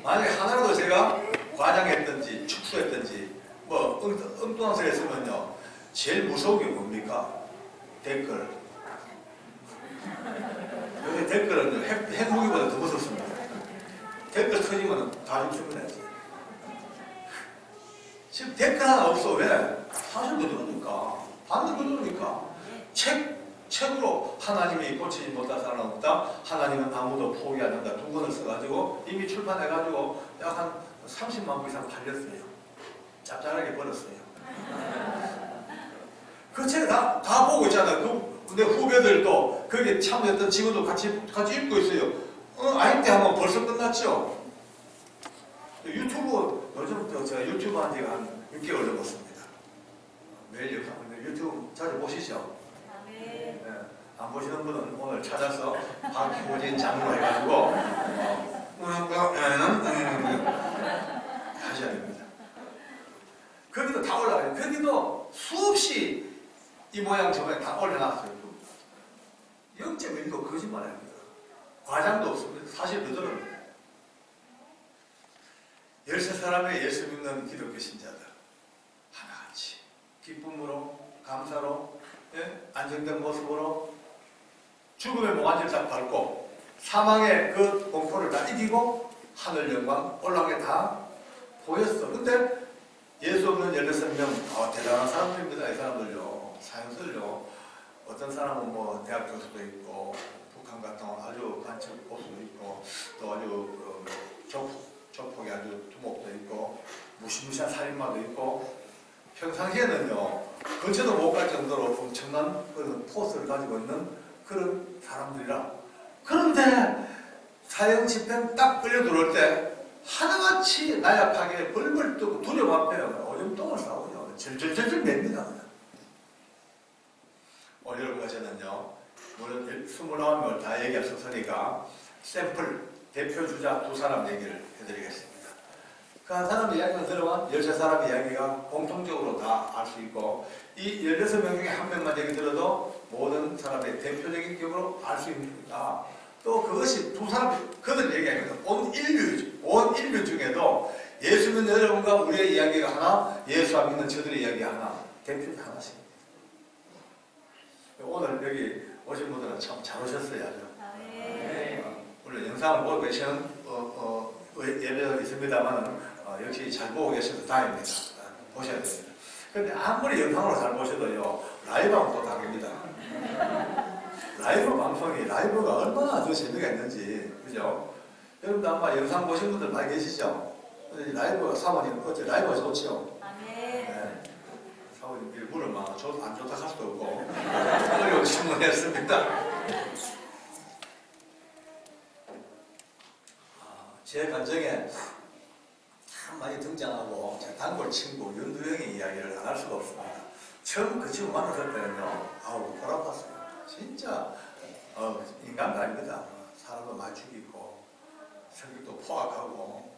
만약에 하나라도 제가 과장했든지 축소했든지 뭐 엉뚱한 소리 했으면요, 제일 무서운 게 뭡니까? 댓글. 여기 댓글은 핵무기보다 더 무섭습니다. 댓글 터지면 다 죽습니다. 지금 댓글 하나 없어. 왜? 사실 그대로니까. 반대 그대로니까. 책으로 하나님이 고치지 못한 사람은 없다. 하나님은 아무도 포기 안 한다. 2권을 써가지고 이미 출판해가지고 약 한 30만 부 이상 팔렸어요. 짭짤하게 벌었어요. 그 책 다 보고 있잖아요. 내 후배들도 거기에 참여했던 직원도 같이 읽고 있어요. 아임 때 한번 벌써 끝났죠. 유튜브 요즘부터 제가 유튜브 한 지가 한 6개월 넘었습니다. 매일 유튜브 자주 보시죠? 네. 안 보시는 분은 오늘 찾아서 박효진 장로 해가지고 하셔야 됩니다. 거기도 다 올라가요. 거기도 수없이 이 모양 저 모양 다 올려놨어요. 0.1도 거짓말 아닙니다. 과장도 없습니다. 사실 그들은 13사람의 예수 믿는 기독교 신자들 하나같이 기쁨으로 감사로 안정된 모습으로 죽음의 몽환지를 딱 밟고 사망의 그 공포를 다 이기고 하늘 영광 올라간 게 다 보였어. 근데 예수 없는 16명 대단한 사람들입니다. 이 사람들요. 사형설요. 어떤 사람은 뭐 대학 교수도 있고 북한 같은 아주 간첩 보수도 있고 또 아주 조폭이 아주 두목도 있고 무시무시한 살인마도 있고 평상시에는요 근처도 못 갈 정도로 엄청난 그런 포스를 가지고 있는 그런 사람들이라. 그런데 사형 집행 딱 끌려 들어올 때 하나같이 나약하게 벌벌 뜨고 두려움 앞에 오줌똥을 싸고요 절절절절 냅니다. 오늘 여러분과 저는요, 물론 29명을 다 얘기할 수 없으니까 샘플, 대표 주자 2사람 얘기를 해드리겠습니다. 그 한 사람 이야기를 들으면 13사람 이야기가 공통적으로 다 알 수 있고 이 16명 중에 한 명만 얘기 들어도 모든 사람의 대표적인 기억으로 알 수 있습니다. 또 그것이 2사람, 그들 얘기하니까 온 인류 중에도 예수 믿는 여러분과 우리의 이야기가 하나, 예수 안 믿는 저들의 이야기가 하나, 대표가 하나씩. 오늘 여기 오신 분들은 참 잘 오셨어요. 물론 영상을 보고 계시는 예배도 있습니다만 역시 잘 보고 계셔서 다행입니다. 보셔야 됩니다. 그런데 아무리 영상으로 잘 보셔도요 라이브하고 또 다릅니다. 라이브 방송이 라이브가 얼마나 더 재미가 있는지 그죠? 여러분도 아마 영상 보신 분들 많이 계시죠? 라이브가 사모님 어째 라이브가 좋죠? 네. 사모님 일부러 막 안 좋다 할 수도 없고 어려운 질문했습니다. 제 간증에 참 많이 등장하고 제 단골 친구 윤두영의 이야기를 안 할 수가 없습니다. 처음 그 친구 만났을 때는요 아우 돌아봤어요. 진짜 인간도 아닙니다. 사람도 많이 죽이고 성격도 포악하고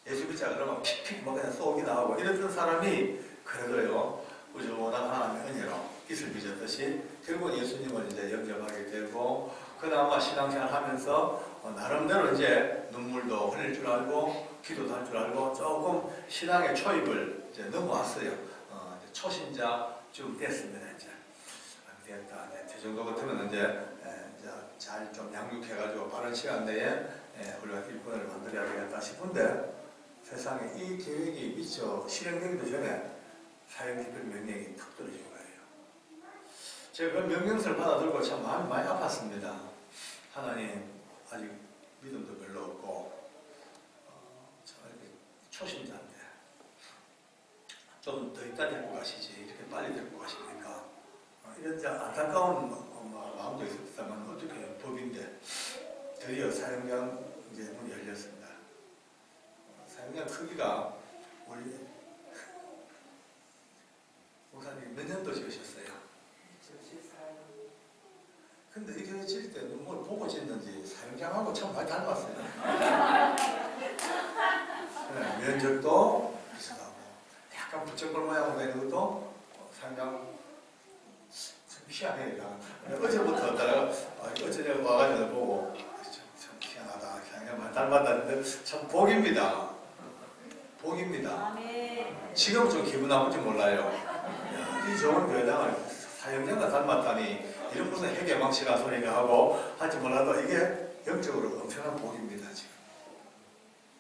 예수 믿자 그러면 픽픽 뭐 그냥 쏘기 나오고 이랬던 사람이 그래도요 꾸준한 하나님의 은혜로 이슬 빚었듯이 결국은 예수님을 이제 영접하게 되고 그나마 신앙생활 하면서 나름대로 이제 눈물도 흘릴 줄 알고 기도도 할 줄 알고 조금 신앙의 초입을 이제 넘어왔어요. 이제 초신자쯤 됐습니다. 이제 됐다. 이 정도 같으면 이제 잘 좀 양육해가지고 빠른 시간 내에 우리가 일꾼을 만들어야 되겠다 싶은데 세상에 이 계획이 미처 실행되기도 전에 사형기필 명령이 탁 떨어진 거예요. 제가 그 명령서를 받아들고 참 마음이 많이 아팠습니다. 하나님 아직 믿음도 별로 없고 참 이렇게 초신자인데 좀 더 있다 데리고 가시지 이렇게 빨리 데리고 가십니까? 이런 안타까운 마음도 있었다만 어떻게 법인데 드디어 사형장 이제 문이 열렸습니다. 사형장 크기가 우리 목사님 몇 년도 지으셨어요? 근데 이게 질 때 뭘 보고 짓는지 사형장하고 참 많이 닮았어요. 네, 면적도 비슷하고 약간 부쩍벌 모양으로 되는 것도 사형장 참 희한해요. 어제부터 어제 내가 와가지고 보고 참 희한하다. 사형장 많이 닮았다는데 참 복입니다. 복입니다. 지금 좀 기분 나쁜지 몰라요. 이 좋은 교회당을 사형장과 닮았다니 이런 무슨 해계망치라 소리가 하고 할지 몰라도 이게 영적으로 엄청난 복입니다. 지금.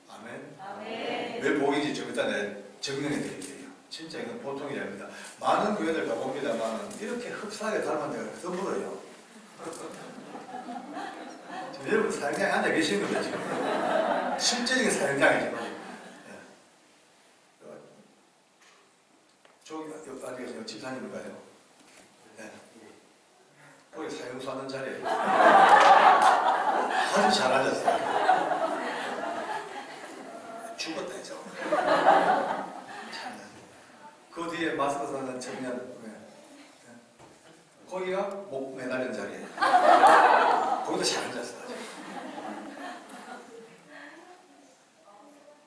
아멘. 아멘. 왜 복인지 좀 이따 내가 증명해 드릴게요. 진짜 이건 보통이 아닙니다. 많은 교회들 가봅니다만 이렇게 흡사하게 닮은 데가 드물어요. 지금 여러분 사형장에 앉아 계시는 거죠 지금. 실제적인 사형장이죠. 저기 어디 계세요? 집사님인가요? 네. 거기 사형수 하는 자리에요. 아주 잘하셨어요. 죽었다 했죠. 그 뒤에 마스크 쓰는 청년, 거기가 목 매달린 자리에요. 거기도 잘 앉았어요.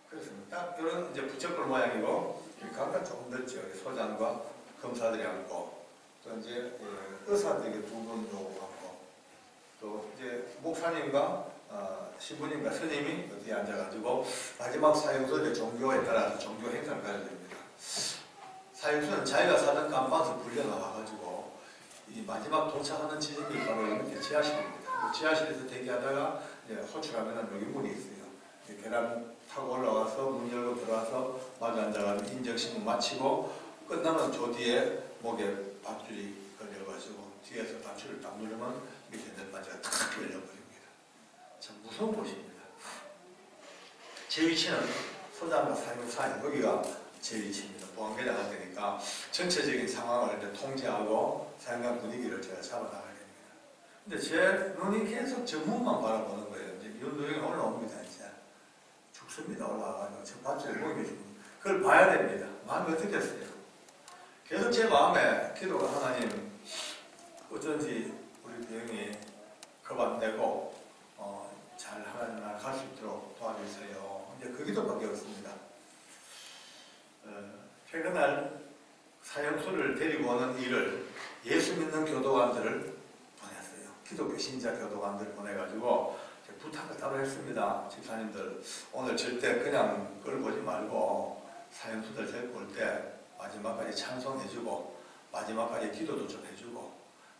그렇습니다. 딱 이런 이제 부쩍불 모양이고, 각각 조금 넓죠. 소장과 검사들이 앉고, 또 이제 의사들이 두 분 정도 앉고, 또 이제 목사님과 신부님과 스님이 뒤에 앉아가지고 마지막 사형수 종교에 따라서 종교 행사를 가야 됩니다. 사형수는 자기가 사는 감방에서 불려 나와가지고 이 마지막 도착하는 지점이 바로 이렇게 지하실입니다. 지하실에서 대기하다가 이제 호출하면 여기 문이 있어요. 계단 타고 올라와서 문 열고 들어와서 마주 앉아가지고 인적신문 마치고 끝나면 저 뒤에 목에 밧줄이 걸려가지고 뒤에서 밧줄을 딱 누르면 밑에 넷바지가 탁 열려버립니다. 참 무서운 곳입니다. 제 위치는 소장과 사형 사이 여기가 제 위치입니다. 보안계장 할 테니까 전체적인 상황을 이제 통제하고 사형장 분위기를 제가 잡아나가야 됩니다. 근데 제 눈이 계속 저 문만 바라보는 거예요. 이제 윤도영이 올라옵니다. 이제 죽습니다. 올라와가지고 저 밧줄을 보게 되면 그걸 봐야 됩니다. 마음이 어떻겠어요? 계속 제 마음에 기도가 하나님 어쩐지 우리 대형이 겁 안 내고 잘 하나님 나라 갈 수 있도록 도와주세요. 이제 그 기도밖에 없습니다. 최근날 사형수를 데리고 오는 일을 예수 믿는 교도관들을 보냈어요. 기독교 신자 교도관들을 보내가지고 부탁을 따로 했습니다. 집사님들 오늘 절대 그냥 끌고 오지 말고 사형수들 데리고 올 때 마지막까지 찬송해주고 마지막까지 기도도 좀 해주고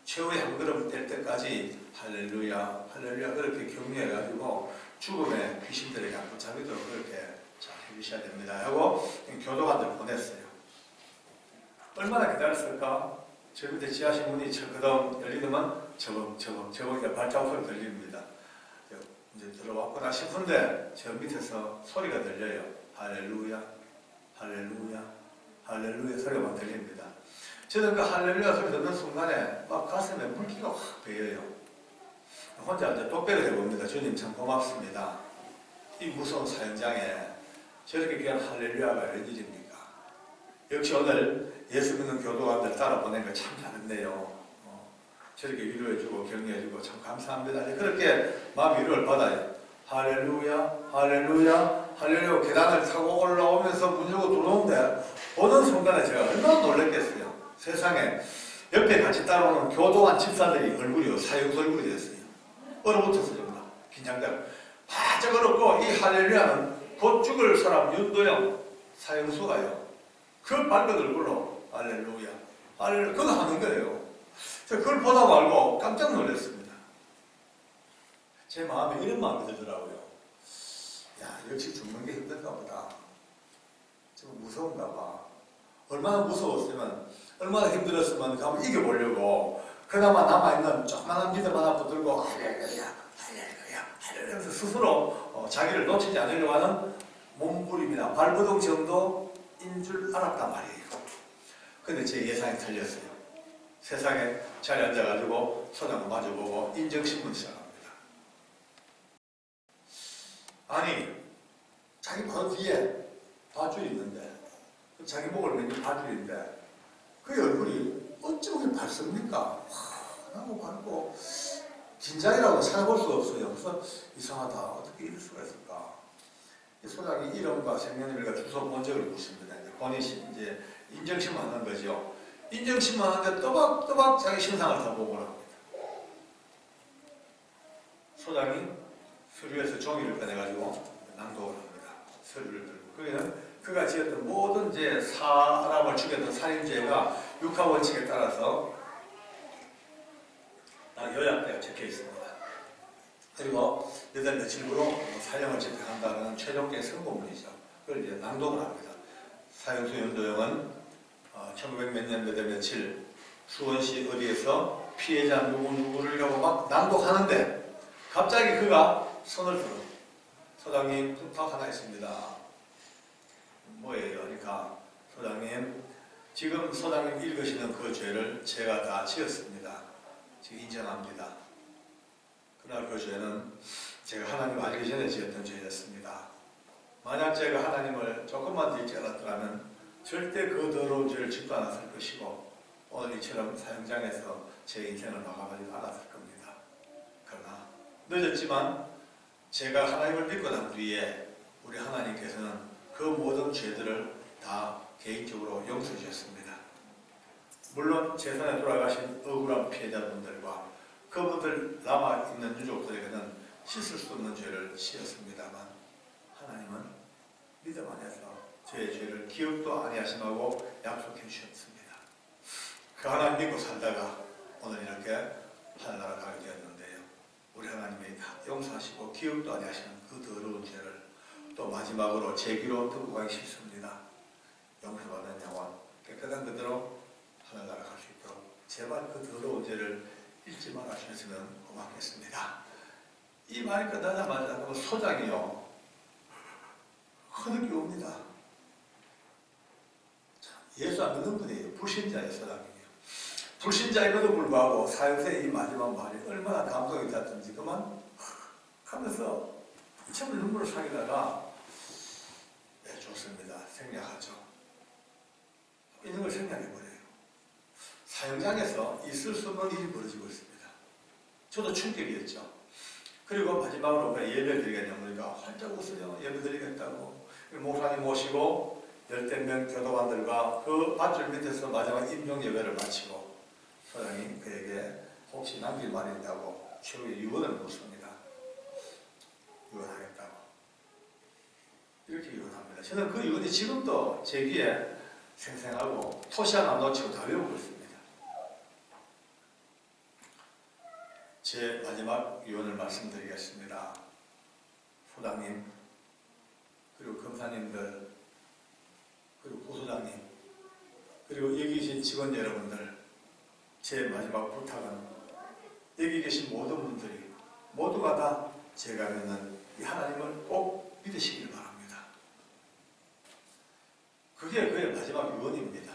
최후의 한 걸음 뗄 때까지 할렐루야 할렐루야 그렇게 격려해가지고 죽음의 귀신들에게 안 붙잡히도록 그렇게 잘 해주셔야 됩니다 하고 교도관들을 보냈어요. 얼마나 기다렸을까? 저 밑에 지하실 문이 철거덩 열리더만 저벅 발자국 소리 들립니다. 이제 들어왔구나 싶은데 저 밑에서 소리가 들려요. 할렐루야 할렐루야 할렐루야 소리가 들립니다. 저는 그 할렐루야 소리 듣는 순간에 막 가슴에 물기가 확 배어요. 혼자 이제 똑배를 해봅니다. 주님 참 고맙습니다. 이 무서운 사형장에 저렇게 귀한 할렐루야가 웬일입니까? 역시 오늘 예수 믿는 교도관들 따라 보낸 거 참 잘했네요. 저렇게 위로해주고 격려해주고 참 감사합니다. 그렇게 마음 위로를 받아요. 할렐루야 할렐루야 할렐루야 계단을 타고 올라오면서 문 열고 들어오는데 보는 순간에 제가 얼마나 놀랐겠어요. 세상에 옆에 같이 따라오는 교도관 집사들이 얼굴이 사형수 얼굴이 됐어요. 얼어붙었어요. 정말 긴장되고 바짝 얼었고 이 할렐루야는 곧 죽을 사람 윤도영 사형수가요. 그 밝은 얼굴로 할렐루야 할렐루야 그거 하는 거예요. 제가 그걸 보다 말고 깜짝 놀랐습니다. 제 마음에 이런 마음이 들더라고요. 야, 역시 죽는 게 힘든가 보다. 좀 무서운가 봐. 얼마나 무서웠으면, 얼마나 힘들었으면 한번 이겨보려고 그나마 남아있는 조그만한 믿음 하나 붙들고 할렐루야, 할렐루야, 할렐루야 하면서 스스로 자기를 놓치지 않으려고 하는 몸부림이나 발버둥 정도인 줄 알았단 말이에요. 근데 제 예상이 틀렸어요. 세상에 자리에 앉아가지고 소장을 마주보고 인정신문 시작합니다. 아니, 자기 바로 뒤에 밧줄이 있는데, 자기 목을 맨 밧줄인데, 그 얼굴이 어찌 그렇게 밝습니까? 나무 밝고, 긴장이라고 찾아볼 수가 없어요. 그래서 이상하다. 어떻게 이럴 수가 있을까? 소장이 이름과 생년월일과 주소 본 적을 묻습니다. 본인이 이제 인정신문 하는 거죠. 인정신문 하는데 또박또박 자기 신상을 다 보고를 합니다. 소장이 서류에서 종이를 꺼내가지고 낭독을 합니다. 서류를 들고. 거기는 그가 지었던 모든 이제 사람을 죽였던 살인죄가 육하원칙에 따라서 요약되어 적혀 있습니다. 그리고 몇월 며칠부로 사형을 집행한다는 최종적인 선고문이죠. 그걸 이제 낭독을 합니다. 사형수 윤도영은 1900몇 년 몇 월 며칠 수원시 어디에서 피해자 누구누구를 하고 막 낭독하는데 갑자기 그가 손을 들어. 소장님 부탁 하나 있습니다. 뭐예요? 그러니까 소장님 지금 소장님 읽으시는 그 죄를 제가 다 지었습니다. 지금 인정합니다. 그러나 그 죄는 제가 하나님 알기 전에 지었던 죄였습니다. 만약 제가 하나님을 조금만 더 잊지 않았더라면 절대 그 더러운 죄를 짓도 않았을 것이고 오늘 이처럼 사형장에서 제 인생을 막아가지도 않았을 겁니다. 그러나 늦었지만 제가 하나님을 믿고 난 뒤에 우리 하나님께서는 그 모든 죄들을 다 개인적으로 용서해 주셨습니다. 물론 재산에 돌아가신 억울한 피해자분들과 그분들 남아있는 유족들에게는 씻을 수 없는 죄를 지었습니다만 하나님은 믿음 안에서 저의 죄를 기억도 아니하심하고 약속해 주셨습니다. 그 하나님 믿고 살다가 오늘 이렇게 하늘나라 가게 되었는데요. 우리 하나님이 다 용서하시고 기억도 아니하시는 그 더러운 죄를 또 마지막으로 제 귀로 듣고 가기 싫습니다. 용서받는 영혼 깨끗한 그대로 하늘나라 갈 수 있도록 제발 그 더러운 죄를 잊지 말아 주셨으면 고맙겠습니다. 이 말이 끝나자마자 그 소장이요 흐느끼 옵니다. 예수 안 믿는 분이에요. 불신자의 소장이에요. 불신자임에도 불구하고 사형수의 이 마지막 말이 얼마나 감동이 닿던지 그만 하면서 참 눈물을 상이다가 네, 좋습니다. 생략하죠. 있는 걸 생략해버려요. 사형장에서 있을 수 없는 일이 벌어지고 있습니다. 저도 충격이었죠. 그리고 마지막으로 예배를 드리겠냐고 그러니까 활짝 웃으려 예배 드리겠다고 목사님 모시고 10명 교도관들과 그 밧줄 밑에서 마지막 임종 예배를 마치고 소장이 그에게 혹시 남길 말이 있다고 최후의 유언을 묻습니다. 유언하겠다고. 이렇게 유언합니다. 저는 그 유언이 지금도 제 귀에 생생하고 토시 하나 놓치고 다 외우고 있습니다. 제 마지막 유언을 말씀드리겠습니다. 소장님, 그리고 검사님들, 그리고 부소장님, 그리고 여기 계신 직원 여러분들, 제 마지막 부탁은 여기 계신 모든 분들이 모두가 다 제가 믿는 이 하나님을 꼭 믿으시길 바랍니다. 그게 그의 마지막 유언입니다.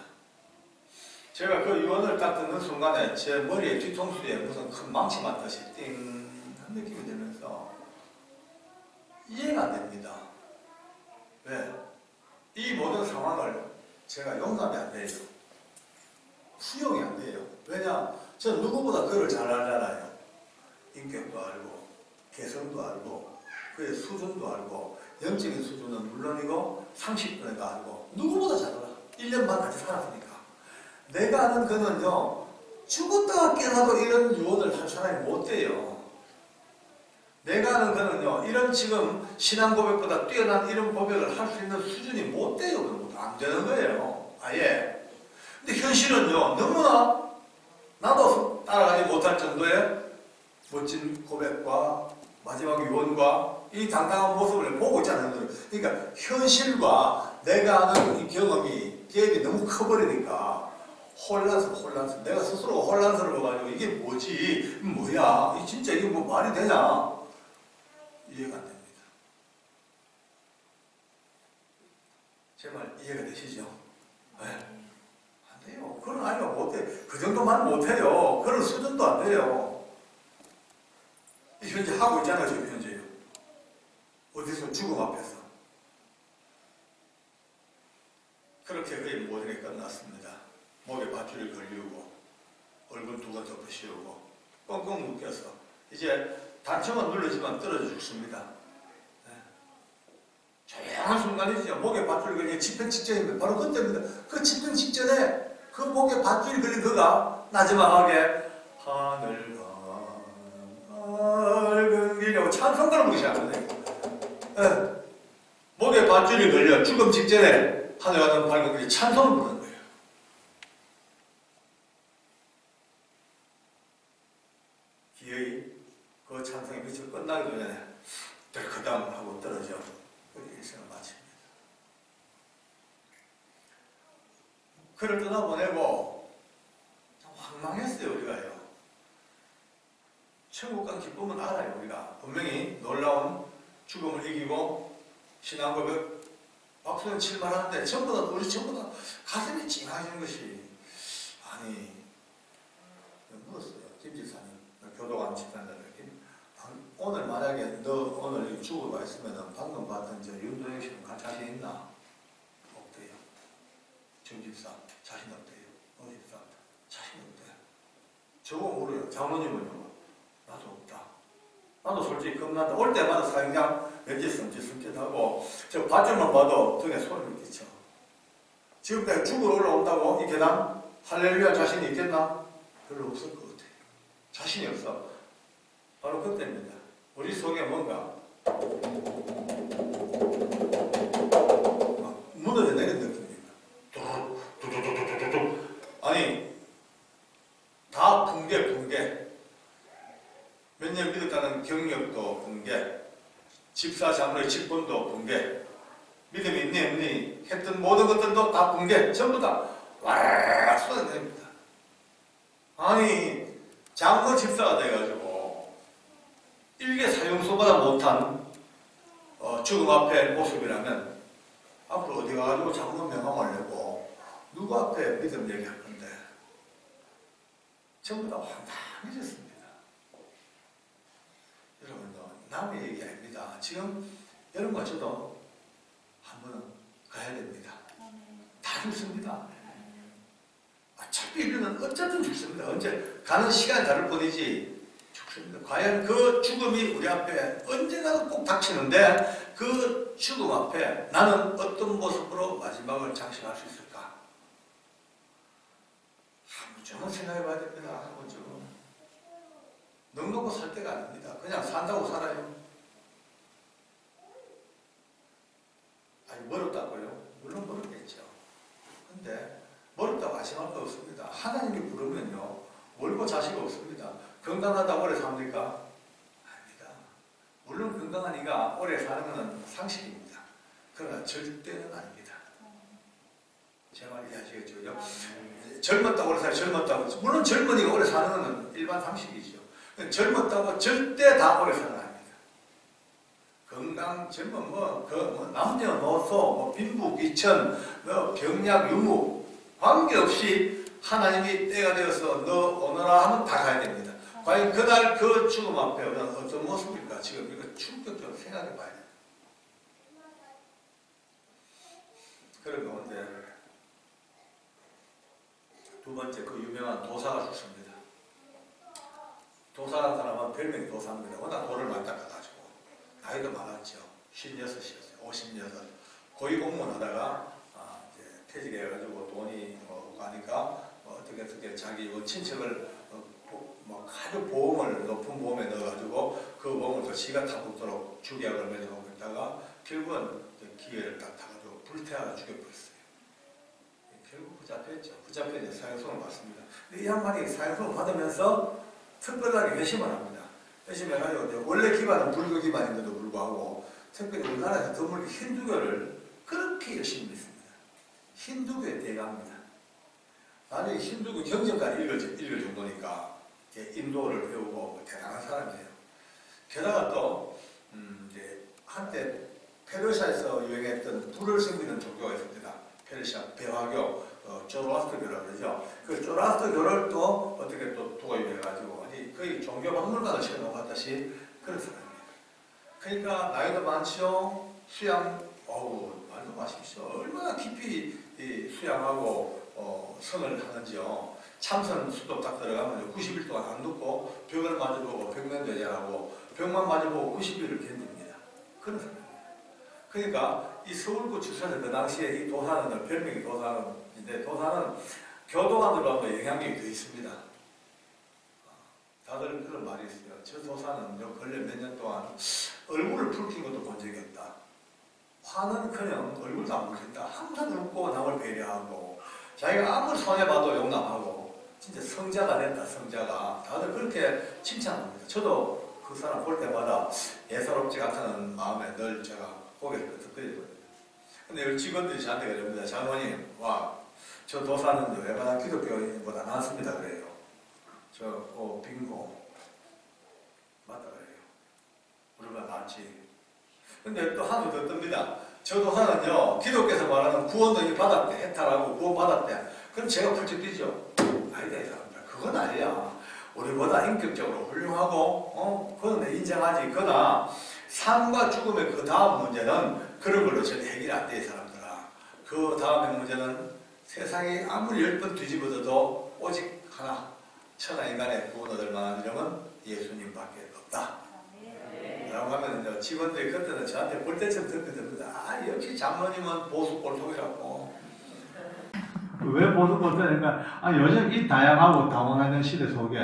제가 그 유언을 딱 듣는 순간에 제 머리의 뒤통수에 무슨 큰 망치 맞듯이 띵한 느낌이 들면서 이해가 안 됩니다. 왜? 이 모든 상황을 제가 용납이 안 돼요. 수용이 안 돼요. 왜냐? 저는 누구보다 그를 잘 알잖아요. 인격도 알고, 개성도 알고, 그의 수준도 알고, 영적인 수준은 물론이고, 상식도 내가 알고, 누구보다 잘 알아. 1년 반 같이 살았으니까. 내가 아는 그는요, 죽었다가 깨어나도 이런 유언을 할 사람이 못 돼요. 내가 아는 그는요, 이런 지금 신앙 고백보다 뛰어난 이런 고백을 할 수 있는 수준이 못 돼요. 그런 것도 안 되는 거예요. 아예. 근데 현실은요, 너무나 나도 따라가지 못할 정도의 멋진 고백과 마지막 유언과 이 당당한 모습을 보고 있잖아요. 그러니까 현실과 내가 아는 이 경험이 갭이 너무 커버리니까 혼란스러워. 내가 스스로 혼란스러워가지고 이게 뭐지? 뭐야? 진짜 이게 뭐 말이 되냐? 이해가 안 됩니다. 제 말 이해가 되시죠? 네. 안 돼요. 그런 아이가 못해. 그 정도만 못해요. 그런 수준도 안 돼요. 현재 하고 있잖아요. 지금 현재요. 어디서 죽음 앞에서. 그렇게 거의 모든 게 끝났습니다. 목에 밧줄을 걸리고 얼굴 두가 덮으시우고 꽁꽁 묶여서 이제 단추만 눌러지만 떨어져 죽습니다. 네. 조용한 순간이죠. 목에 밧줄이 걸린 집행 직전입니다. 바로 그때입니다. 그 집행 직전에 그 목에 밧줄이 걸린 그가 마지막에 하늘과 맑은 길이라고 찬송가를 부르기 시작합니다. 네. 목에 밧줄이 걸려 죽음 직전에 하늘과 밝은 길이 찬송을 부르는 거예요. 기어이 그 찬송의 빛이 끝나기 전에 덜커담 하고 떨어져 일생을 마칩니다. 그를 떠나보내고 참 황망했어요. 우리가요. 천국 간 기쁨은 알아요. 우리가 분명히 놀라운 죽음을 이기고 신앙 고백 박수는 칠만하는데 우리 전부 다 가슴이 찡해지는 것이 아니 물었어요. 김 집사님, 교도관 집사님 오늘 만약에 너 오늘 죽어가 있으면 방금 봤던 저 윤도영 씨는 갈 자신 있나? 없대요. 정 집사 자신 없대요. 집사 자신 없대요. 저거 모르요. 장모님은요? 나도 없다. 나도 솔직히 겁난다. 올 때마다 사형장 왠지 섬찟하고 저 밧줄만 봐도 등에 소름이 끼쳐. 지금 내가 죽으러 올라온다고 이 계단 할렐루야 자신이 있겠나? 별로 없을 것 같아요. 자신이 없어. 바로 그때입니다. 우리 속에 뭔가 무너져 내린 느낌입니다. 두두두두두두. 아니 다 붕괴. 몇 년 믿었다는 경력도 붕괴. 집사 장로의 직분도 붕괴. 믿음이 있니 없니 했던 모든 것들도 다 붕괴. 전부 다 와르르 쏟아냅니다. 아니 장로 집사가 돼가지고 일개 사용소보다 못한 죽음 앞에 모습이라면 앞으로 어디 가가지고 장로 명함을 내고 누구 앞에 믿음 얘기할 건데 전부 다 황당해졌습니다. 여러분 남의 얘기 아닙니다. 지금 여러분과 저도 한 번은 가야 됩니다. 다 죽습니다. 어차피 우리는 어쨌든 죽습니다. 언제 가는 시간이 다를 뿐이지 죽습니다. 과연 그 죽음이 우리 앞에 언젠가 꼭 닥치는데 그 죽음 앞에 나는 어떤 모습으로 마지막을 장식할 수 있을까? 한 번쯤은 생각해 봐야 됩니다. 한 번쯤은. 넉넉고 살 때가 아닙니다. 그냥 산다고 살아요. 아니 멀었다고요? 물론 멀었겠죠. 근데 멀었다고 아쉬워할 거 없습니다. 하나님이 부르면요 멀고 자식 없습니다. 건강하다고 오래 삽니까? 아닙니다. 물론 건강한 이가 오래 사는 것은 상식입니다. 그러나 절대는 아닙니다. 제 말 이해하시겠죠? 젊었다고 오래 살아요. 젊었다고. 물론 젊은이가 오래 사는 것은 일반 상식이죠. 젊었다고 절대 다 오래 사는 아닙니다. 건강, 젊은 남녀노소, 빈부, 귀천, 병약, 유무 관계없이 하나님이 때가 되어서 너 오너라 하면 다 가야 됩니다. 과연 그날 그 죽음 앞에 어떤 모습일까? 지금 이거 충격적으로 생각해 봐야 돼요. 그런 가운데 두 번째 그 유명한 도사가 죽습니다. 도사라는 사람은 별명이 도사입니다. 워낙 돌을 많이 닦아가지고 나이도 많았죠. 56이었어요. 56. 고위공무원 하다가 이제 퇴직해가지고 돈이 없고 하니까 어떻게 자기 친척을 아주 보험을 높은 보험에 넣어가지고 그 보험을 또 지가 다 붙도록 주계약을 맺어놓고 있다가 결국은 기회를 딱 타가지고 불태워 죽여버렸어요. 결국 붙잡혔죠. 붙잡혀 사형선을 받습니다. 근데 이 양반이 사형선을 받으면서 특별하게 회심을 합니다. 회심해가지고 원래 기반은 불교 기반인데도 불구하고 특별히 우리나라에서 드물게 힌두교를 그렇게 열심히 믿습니다. 힌두교에 대가합니다. 나중에 힌두교 경전까지 읽을 정도니까 인도를 배우고 대단한 사람이에요. 게다가 또 이제 한때 페르시아에서 유행했던 불을 섬기는 종교가 있습니다. 페르시아 배화교, 조로아스터교라고 그러죠. 그 조로아스터교를 또 어떻게 또 도입해가지고 거의 종교 박물관을 세워놓았다시 그런 사람입니다. 그러니까 나이도 많죠. 수양, 말도 마십시오. 얼마나 깊이 수양하고 선을 하는지요. 참선 수도 딱 들어가면 90일 동안 안 눕고 벽을 마주보고 벽면대자하고 벽만 마주보고 90일을 견딥니다. 그런 사람입니다. 그러니까 이 서울구 주소에서 그 당시에 이 도사는 별명이 도사는인데 도사는 교도관들과도 영향력이 더 있습니다. 다들 그런 말이 있어요. 저 도사는 근래 몇 년 동안 얼굴을 붉힌 것도 본 적이 없다. 화는커녕 얼굴도 안 붉힌다. 항상 웃고 남을 배려하고 자기가 아무리 손해봐도 용납하고 진짜 성자가 됐다. 성자가 다들 그렇게 칭찬합니다. 저도 그 사람 볼 때마다 예사롭지 않다는 마음에 늘 제가 고개를 끄덕거리거든요. 근데 직원들이 저한테 그럽니다. 장모님, 저 도사는 웬만한 기독교인보다 낫습니다. 그래요. 빙고 맞다 그래요. 우리가 낫지. 근데 또 하루 더 뜹니다. 저 도사는요 기독교에서 말하는 구원도 이미 받았대. 해탈하고 구원 받았대. 그럼 제가 훌쩍 뛰죠. 아니다 이 사람들. 그건 아니야. 우리보다 인격적으로 훌륭하고 그건 인정하지. 그러나 삶과 죽음의 그 다음 문제는 그런 걸로 절대 해결이 안 돼 이 사람들아. 그 다음의 문제는 세상이 아무리 10번 뒤집어져도 오직 하나 천하인간의 구원 얻을 만한 이름은 예수님밖에 없다. 라고 하면 직원들이 그때는 저한테 볼 때쯤 듣거든요. 역시 장로님은 보수 꼴통이라고. 왜 보수 꼴통이니까 요즘 이 다양하고 당황하는 시대 속에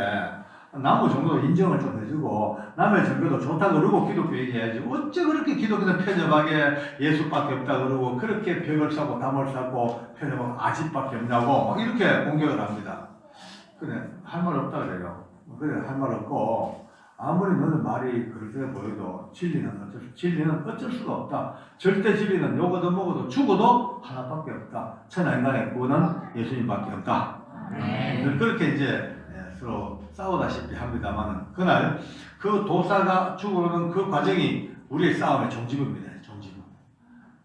남의 정도 인정을 좀 해주고 남의 종교도 좋다고 그러고 기독교 얘기해야지. 어째 그렇게 기독교는 편협하게 예수밖에 없다 그러고 그렇게 벽을 쌓고 담을 쌓고 편협하고 아집밖에 없냐고 이렇게 공격을 합니다. 그래 할 말 없다 그래요. 그래 할 말 없고 아무리 너는 말이 그럴듯해 보여도 진리는 어쩔 수가 없다. 절대 진리는 요거도 먹어도 죽어도 하나밖에 없다. 천하인간의 구원은 예수님밖에 없다. 그렇게 이제 서로 싸우다시피 합니다만은 그날 그 도사가 죽어오는 그 과정이 우리의 싸움의 종지부입니다. 종지부.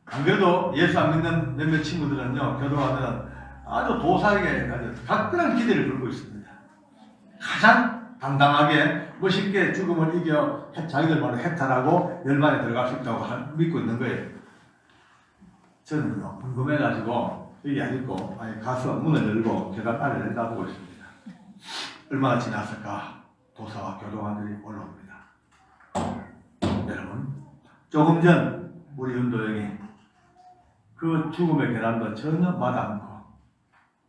안 그래도 예수 안 믿는 몇몇 친구들은요, 교도관들은 아주 도사에게 아주 각별한 기대를 걸고 있습니다. 가장 당당하게 멋있게 죽음을 이겨 자기들 말로 해탈하고 열반에 들어갈 수 있다고 믿고 있는 거예요. 저는 궁금해가지고 여기 안 있고 가서 문을 열고 계단 아래를 내다보고 있습니다. 얼마나 지났을까 도사와 교도관들이 올라옵니다. 여러분 조금 전 우리 윤도영이 그 죽음의 계단도 전혀 마다 않고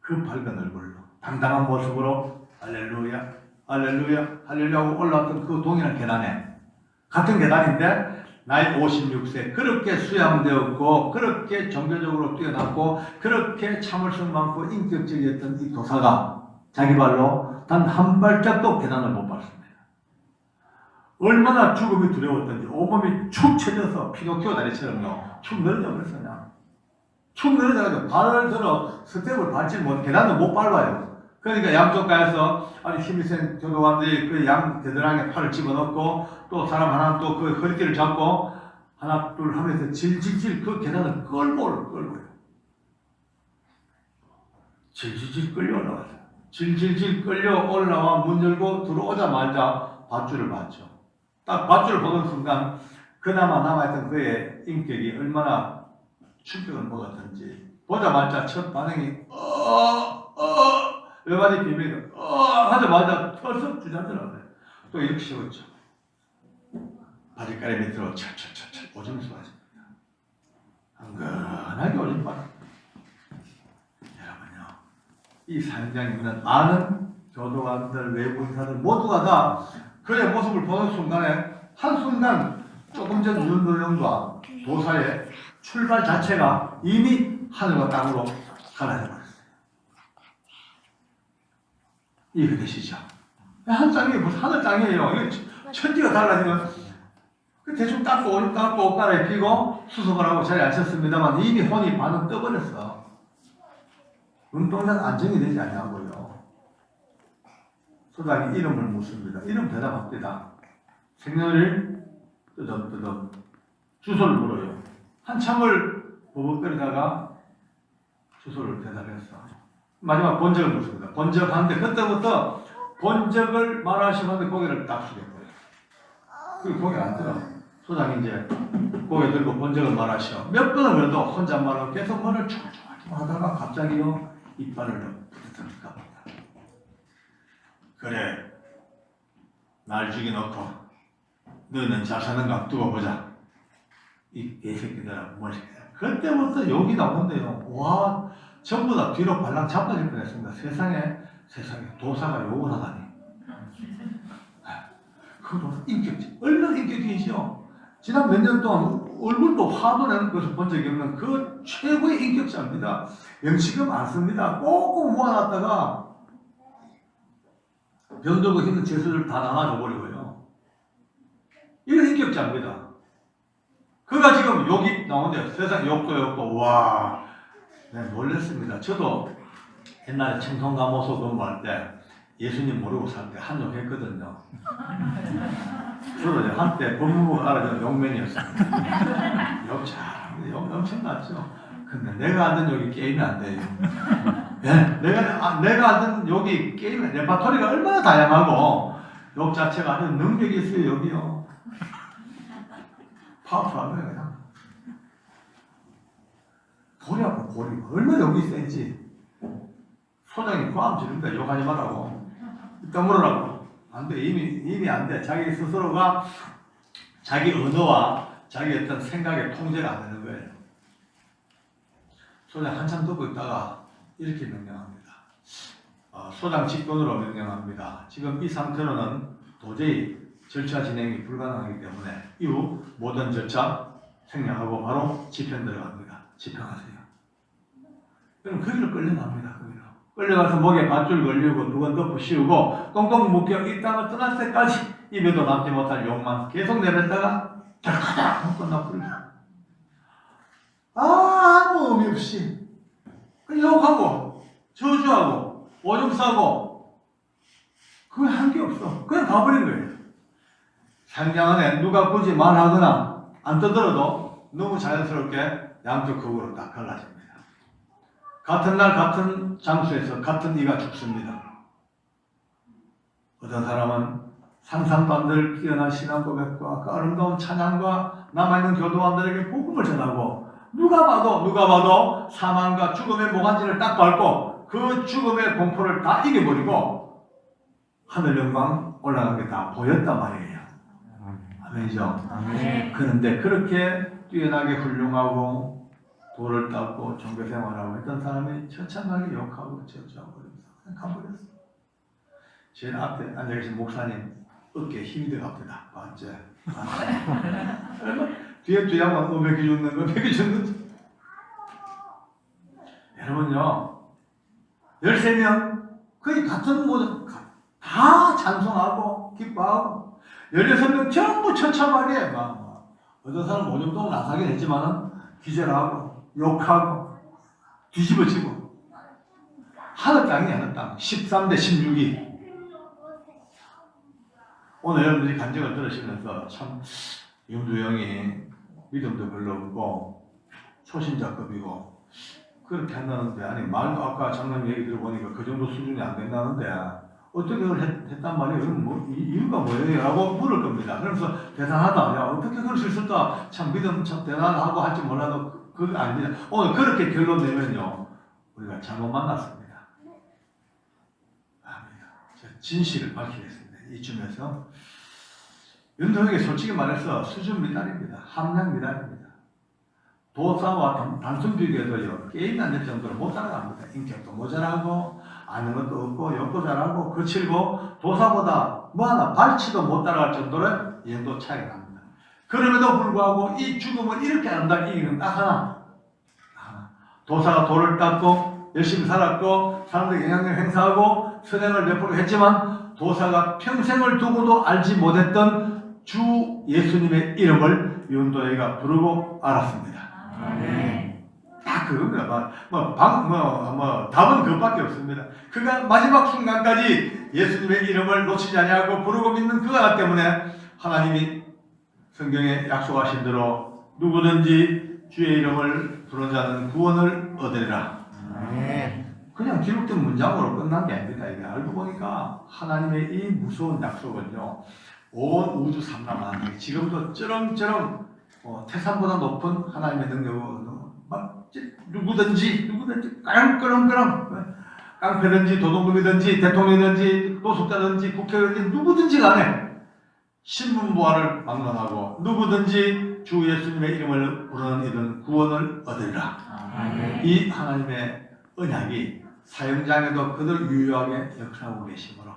그 밝은 얼굴로 당당한 모습으로 할렐루야 할렐루야 할렐루야 하고 올라왔던 그 동일한 계단에 같은 계단인데 나이 56세 그렇게 수양되었고 그렇게 종교적으로 뛰어났고 그렇게 참을성 많고 인격적이었던 이 도사가 자기 발로 단 한 발짝도 계단을 못 밟습니다. 얼마나 죽음이 두려웠던지 온몸이 축 처져서 피노키오 다리처럼요 축 늘어져 버렸어요. 축 늘어져가지고 발을 들어 스텝을 밟지 못 계단도 못 밟아요. 그러니까 양쪽 가에서 힘이 센 교도관들이 그 양 겨드랑이에 팔을 집어넣고 또 사람 하나 또 그 허리띠를 잡고 하나 둘 하면서 질질질 그 계단을 끌고요. 질질질 끌려 올라왔어요. 질질질 끌려 올라와 문 열고 들어오자마자 밧줄을 봤죠. 딱 밧줄을 보는 순간 그나마 남아있던 그의 인격이 얼마나 충격을 먹었던지 보자마자 첫 반응이 외발이 비비고 하자마자 털썩 주저앉으라고요. 또 이렇게 씌웠죠. 바지가리 밑으로 철철철철 오줌을 쏘았습니다. 한근하게 오줌 빠졌습니다. 이 사형장이면 많은 교도관들, 외부 인사들 모두가 다 그의 모습을 보는 순간에 한순간 조금 전 윤도영과 도사의 출발 자체가 이미 하늘과 땅으로 갈라져 버렸어요. 이해되시죠? 한 땅이 무슨 하늘 땅이에요. 이게 천지가 달라지면 대충 닦고 옷 갈아입히고 수습을 하고 자리에 앉혔습니다만 이미 혼이 반은 떠버렸어. 눈동자는 안정이 되지 않냐고요. 소장이 이름을 묻습니다. 이름 대답합니다. 생년을 뜨덕뜨덕 주소를 물어요. 한참을 버벅거리다가 주소를 대답했어. 마지막 본적을 묻습니다. 본적하는데 그때부터 본적을 말하시는데 고개를 딱 숙였어요. 그리고 고개 안 들어. 소장이 이제 고개 들고 본적을 말하셔. 몇 번을 그래도 혼잣말로 계속 말을 쭉 하다가 갑자기요 이빨을 부딪히니까 갑니다. 그래, 날 죽여놓고 너는 잘 사는가 두고 보자. 이 개새끼들아, 뭘 그때부터 욕이 나오는데요. 와, 전부 다 뒤로 발랑 자빠질 뻔했습니다. 세상에 도사가 욕을 하다니. 그것도 인격지, 얼마나 인격이시죠. 지난 몇 년 동안 얼굴도 화도 내는 것을 본 적이 없는 그 최고의 인격자입니다. 명치가 많습니다. 꼭꼭 모아놨다가 병들고 힘든 재수를 다 나눠줘 버리고요. 이런 인격자입니다. 그가 지금 욕이 나오는데 세상 욕도 와, 네, 놀랐습니다. 저도 옛날에 청송가모소 근무할 때 예수님 모르고 살 때 한욕 했거든요. 저도 한때 법무부 알아주는 용맨이었습니다. 욕 잘합니다. 욕 엄청났죠. 근데 내가 하던 욕이 게임이 안 돼요. 네? 내가 하던 욕이 게임이 레파토리가 얼마나 다양하고 욕 자체가 아주 능력이 있어요. 욕이요. 파워풀한 거예요. 그냥. 고리 아파 고리. 얼마나 욕이 센지. 소장이 고함 지릅니다. 욕하지 말라고. 일단 물으라고. 안 돼. 이미 안 돼. 자기 스스로가 자기 언어와 자기 어떤 생각의 통제가 안 되는 거예요. 소장 한참 듣고 있다가 이렇게 명령합니다. 소장 직권으로 명령합니다. 지금 이 상태로는 도저히 절차 진행이 불가능하기 때문에 이후 모든 절차 생략하고 바로 집행 들어갑니다. 집행하세요. 그럼 거기로 끌려갑니다. 거기로. 끌려가서 목에 밧줄 걸리고 두건 덮어 씌우고 꽁꽁 묶여 이 땅을 떠날 때까지 입에도 남지 못할 욕만 계속 내뱉다가 딱 끝나버립니다. 아무 의미 없이 욕하고 저주하고 오줌 싸고 그게 한 게 없어. 그냥 가버린 거예요. 상장 안에 누가 굳이 말하거나 안 떠들어도 너무 자연스럽게 양쪽 극으로 딱 갈라집니다. 같은 날 같은 장소에서 같은 이가 죽습니다. 어떤 사람은 상상도 안 될 뛰어난 신앙 고백과 그 아름다운 찬양과 남아있는 교도관들에게 복음을 전하고 누가 봐도 사망과 죽음의 모간지를 딱 밟고 그 죽음의 공포를 다 이겨버리고 하늘 영광 올라간 게 다 보였단 말이에요. 아멘이죠? 아멘. 그런데 그렇게 뛰어나게 훌륭하고 돌을 닦고 종교생활하고 했던 사람이 처참하게 욕하고 저주하고 그냥 가버렸어. 제일 앞에 앉아계신 목사님 어깨에 힘이 들어갑니다. 맞지? 뒤에 한번 먹여 죽는 거 먹여 죽는 여러분요 13명 거의 같은 모습 다 찬송하고 기뻐하고 16명 전부 처참하게 막 어떤 사람은 오줌똥 나사긴 했지만은 기절하고 욕하고 뒤집어지고 하늘 땅이 하늘 땅 13대 16이 오늘 여러분들이 간증을 들으시면서 참 윤두영이 믿음도 별로 없고 초신자급이고 그렇게 한다는데 아니 말도 아까 장로님 얘기 들어보니까 그 정도 수준이 안 된다는데 어떻게 그걸 했단 말이에요? 그럼 뭐 이유가 뭐예요? 라고 물을 겁니다. 그러면서 대단하다. 야 어떻게 그럴 수 있을까? 참 믿음 참 대단하고 할지 몰라도 그게 아닙니다. 오늘 그렇게 결론 내면요 우리가 잘못 만났습니다. 진실을 밝히겠습니다. 이쯤에서 윤석열이 솔직히 말해서 수준 미달입니다. 함량 미달입니다. 도사와 단순 비교에도요 게임이 안 될 정도로 못 따라갑니다. 인격도 모자라고 아는 것도 없고 욕도 잘하고 거칠고 도사보다 뭐 하나 발치도 못 따라갈 정도로 이 정도 차이가 납니다. 그럼에도 불구하고 이 죽음을 이렇게 안다 이기는 딱 하나. 도사가 돌을 닦고 열심히 살았고 사람들에게 영향력을 행사하고 선행을 베풀고 했지만 도사가 평생을 두고도 알지 못했던 주 예수님의 이름을 윤도혜가 부르고 알았습니다. 딱 그겁니다. 답은 그것밖에 없습니다. 그가 마지막 순간까지 예수님의 이름을 놓치지 아니하고 부르고 믿는 그 하나 때문에 하나님이 성경에 약속하신 대로 누구든지 주의 이름을 부르는 자는 구원을 얻으리라. 그냥 기록된 문장으로 끝난 게 아닙니다. 이게 알고 보니까 하나님의 이 무서운 약속은요, 온 우주 삼라만 지금도 쩌렁쩌렁 태산보다 높은 하나님의 능력으로 막 누구든지 깡그렁그렁 깡패든지 도둑놈이든지 대통령이든지 노숙자든지 국회의원이든지 누구든지 간에 신분보화를 막론하고 누구든지 주 예수님의 이름을 부르는 이들은 구원을 얻으리라. 이 하나님의 언약이 사형장에도 그들 유효하게 역사하고 계시므로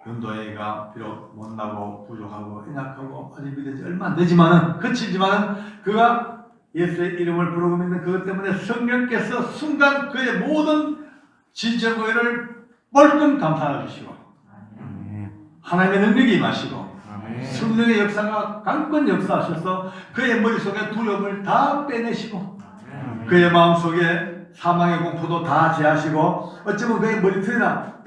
윤도혜가 비록 못나고 부족하고 연약하고 아직 믿은 지 얼마 안 되지만은 그치지만은 그가 예수의 이름을 부르고 믿는 그것 때문에 성령께서 순간 그의 모든 진정의를 멀끔 감사해 주시고 하나님의 능력이 임하시고 성령의 역사가 강권 역사하셔서 그의 머릿속에 두려움을 다 빼내시고 그의 마음속에 사망의 공포도 다 제하시고 어쩌면 그의 머리털이나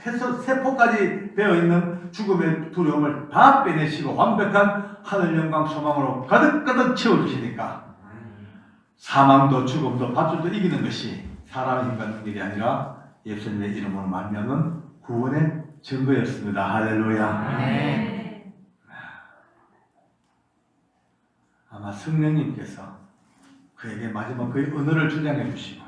세포까지 되어있는 죽음의 두려움을 다 빼내시고 완벽한 하늘 영광 소망으로 가득가득 채워주시니까 사망도 죽음도 밧줄도 이기는 것이 사람 인간 능력이 아니라 예수님의 이름으로 말미암은 구원의 증거였습니다. 할렐루야. 아마 성령님께서 그에게 마지막 그의 언어를 주장해 주시고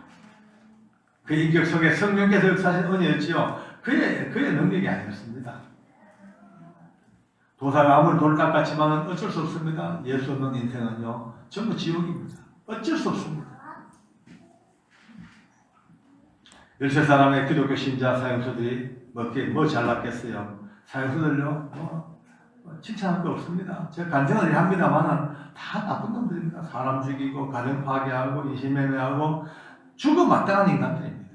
그의 인격 속에 성령께서 역사하신 은혜였지요. 그의 능력이 아니었습니다. 도사가 아무리 돌을 닦았지만 어쩔 수 없습니다. 예수 없는 인생은요 전부 지옥입니다. 어쩔 수 없습니다. 13사람의 기독교 신자 사형수들이 뭐 잘났겠어요. 사형수들요 칭찬할 거 없습니다. 제가 간증을 합니다만 다 나쁜 놈들입니다. 사람 죽이고 가정 파괴하고 이심매매하고 죽어 마땅한 인간들입니다.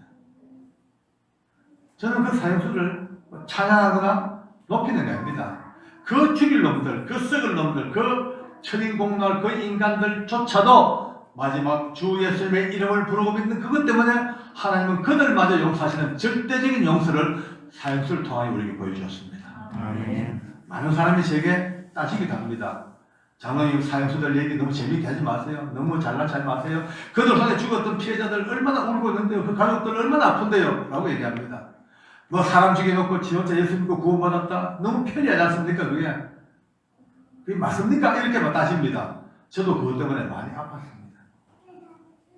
저는 그 사형수를 찬양하거나 높이는 게 아닙니다. 그 죽일 놈들, 그 썩을 놈들, 그 천인공날 그 인간들조차도 마지막 주 예수님의 이름을 부르고 믿는 그것 때문에 하나님은 그들마저 용서하시는 절대적인 용서를 사형수를 통하여 우리에게 보여주었습니다. 많은 사람이 제게 따지기도 합니다. 장로님 사형수들 얘기 너무 재밌게 하지 마세요. 너무 잘난 척하지 마세요. 그들 손에 죽었던 피해자들 얼마나 울고 있는데요. 그 가족들 얼마나 아픈데요. 라고 얘기합니다. 뭐 사람 죽여놓고 지 혼자 예수 믿고 구원받았다. 너무 편리하지 않습니까? 그게 맞습니까? 이렇게만 따집니다. 저도 그것 때문에 많이 아팠습니다.